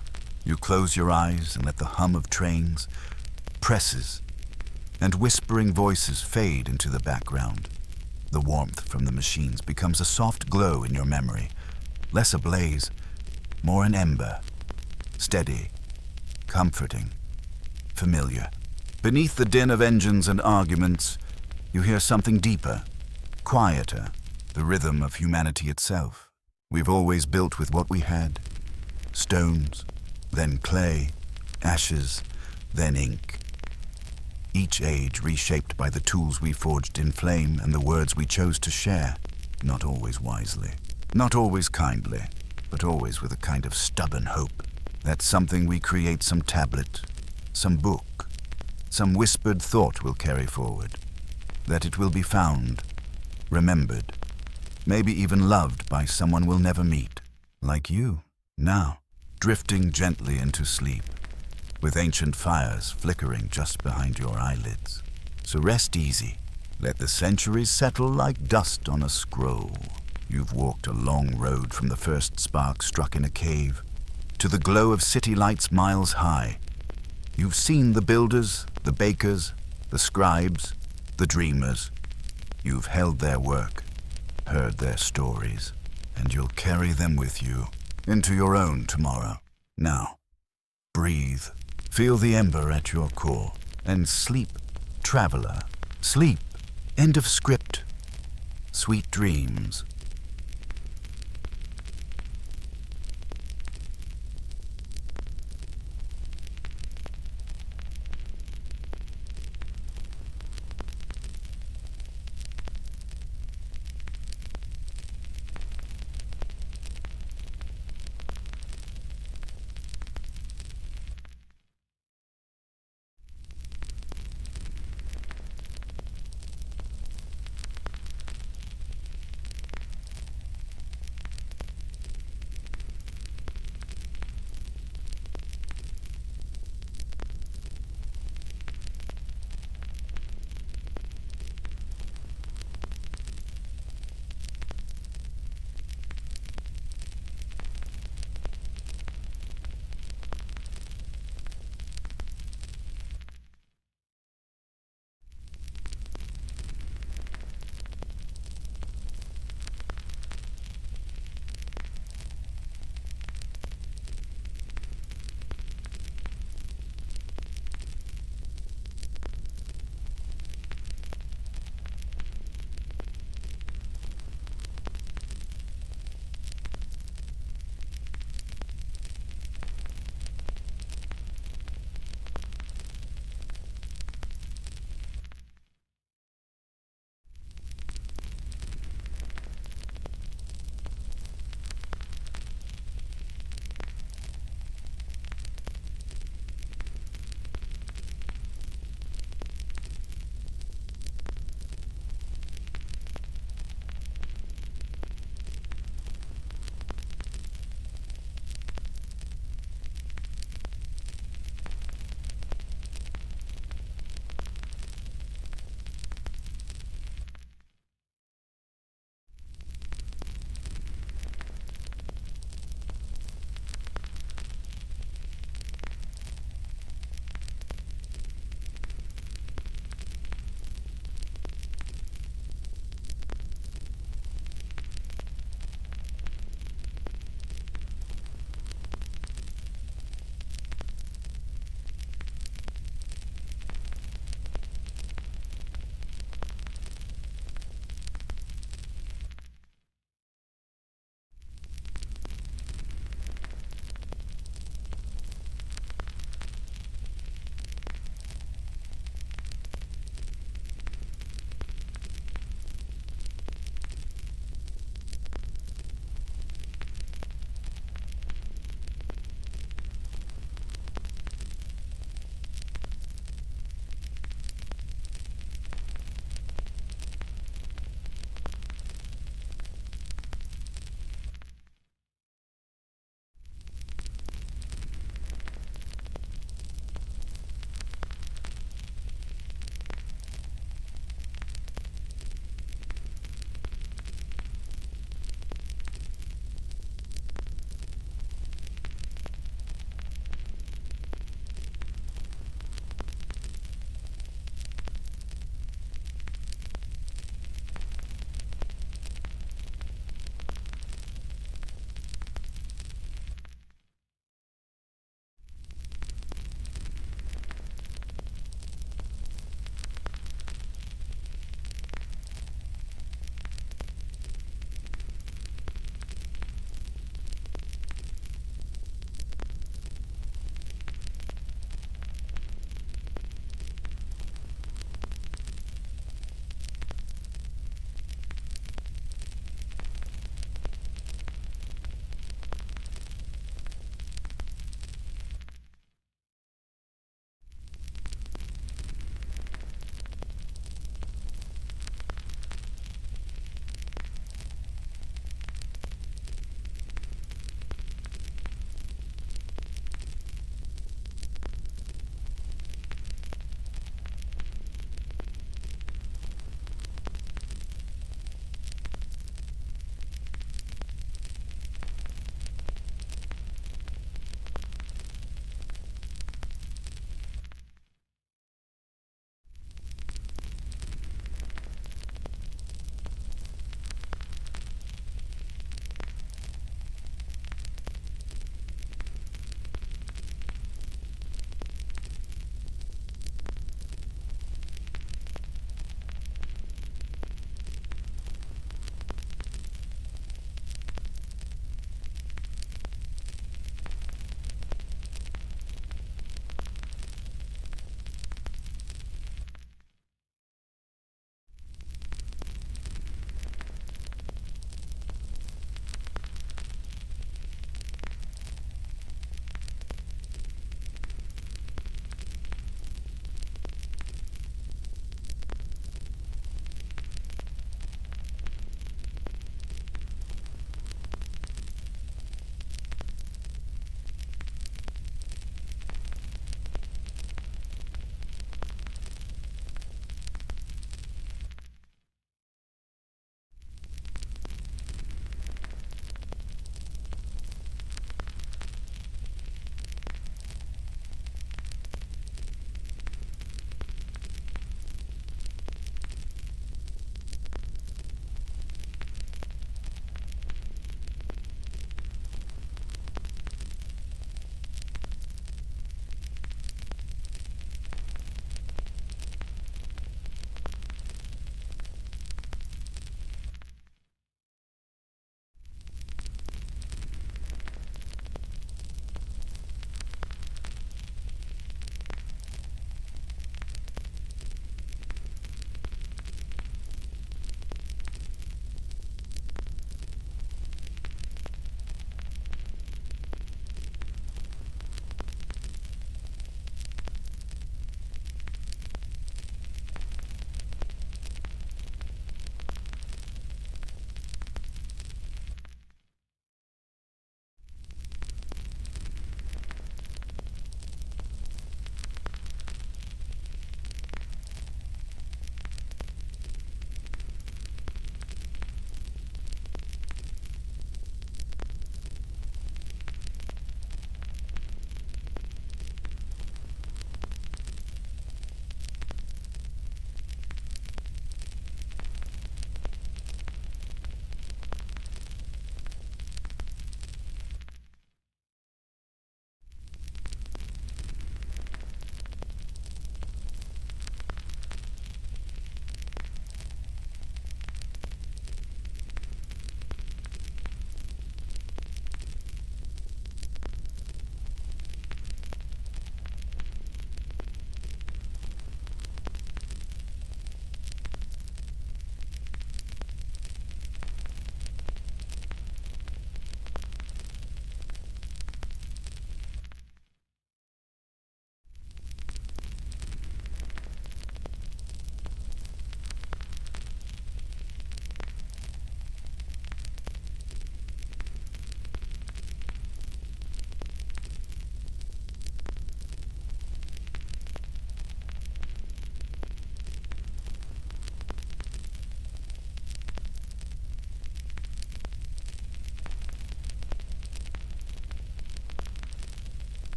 You close your eyes and let the hum of trains, presses, and whispering voices fade into the background. The warmth from the machines becomes a soft glow in your memory, less a blaze, more an ember, steady, comforting, familiar. Beneath the din of engines and arguments, you hear something deeper, quieter, the rhythm of humanity itself. We've always built with what we had. Stones, then clay, ashes, then ink. Each age reshaped by the tools we forged in flame and the words we chose to share, not always wisely, not always kindly, but always with a kind of stubborn hope that something we create, some tablet, some book, some whispered thought will carry forward, that it will be found, remembered, maybe even loved by someone we'll never meet, like you, now, drifting gently into sleep, with ancient fires flickering just behind your eyelids. So rest easy. Let the centuries settle like dust on a scroll. You've walked a long road from the first spark struck in a cave to the glow of city lights miles high. You've seen the builders, the bakers, the scribes, the dreamers. You've held their work, heard their stories, and you'll carry them with you into your own tomorrow. Now, breathe, feel the ember at your core, and sleep, traveler, sleep. End of script. Sweet dreams.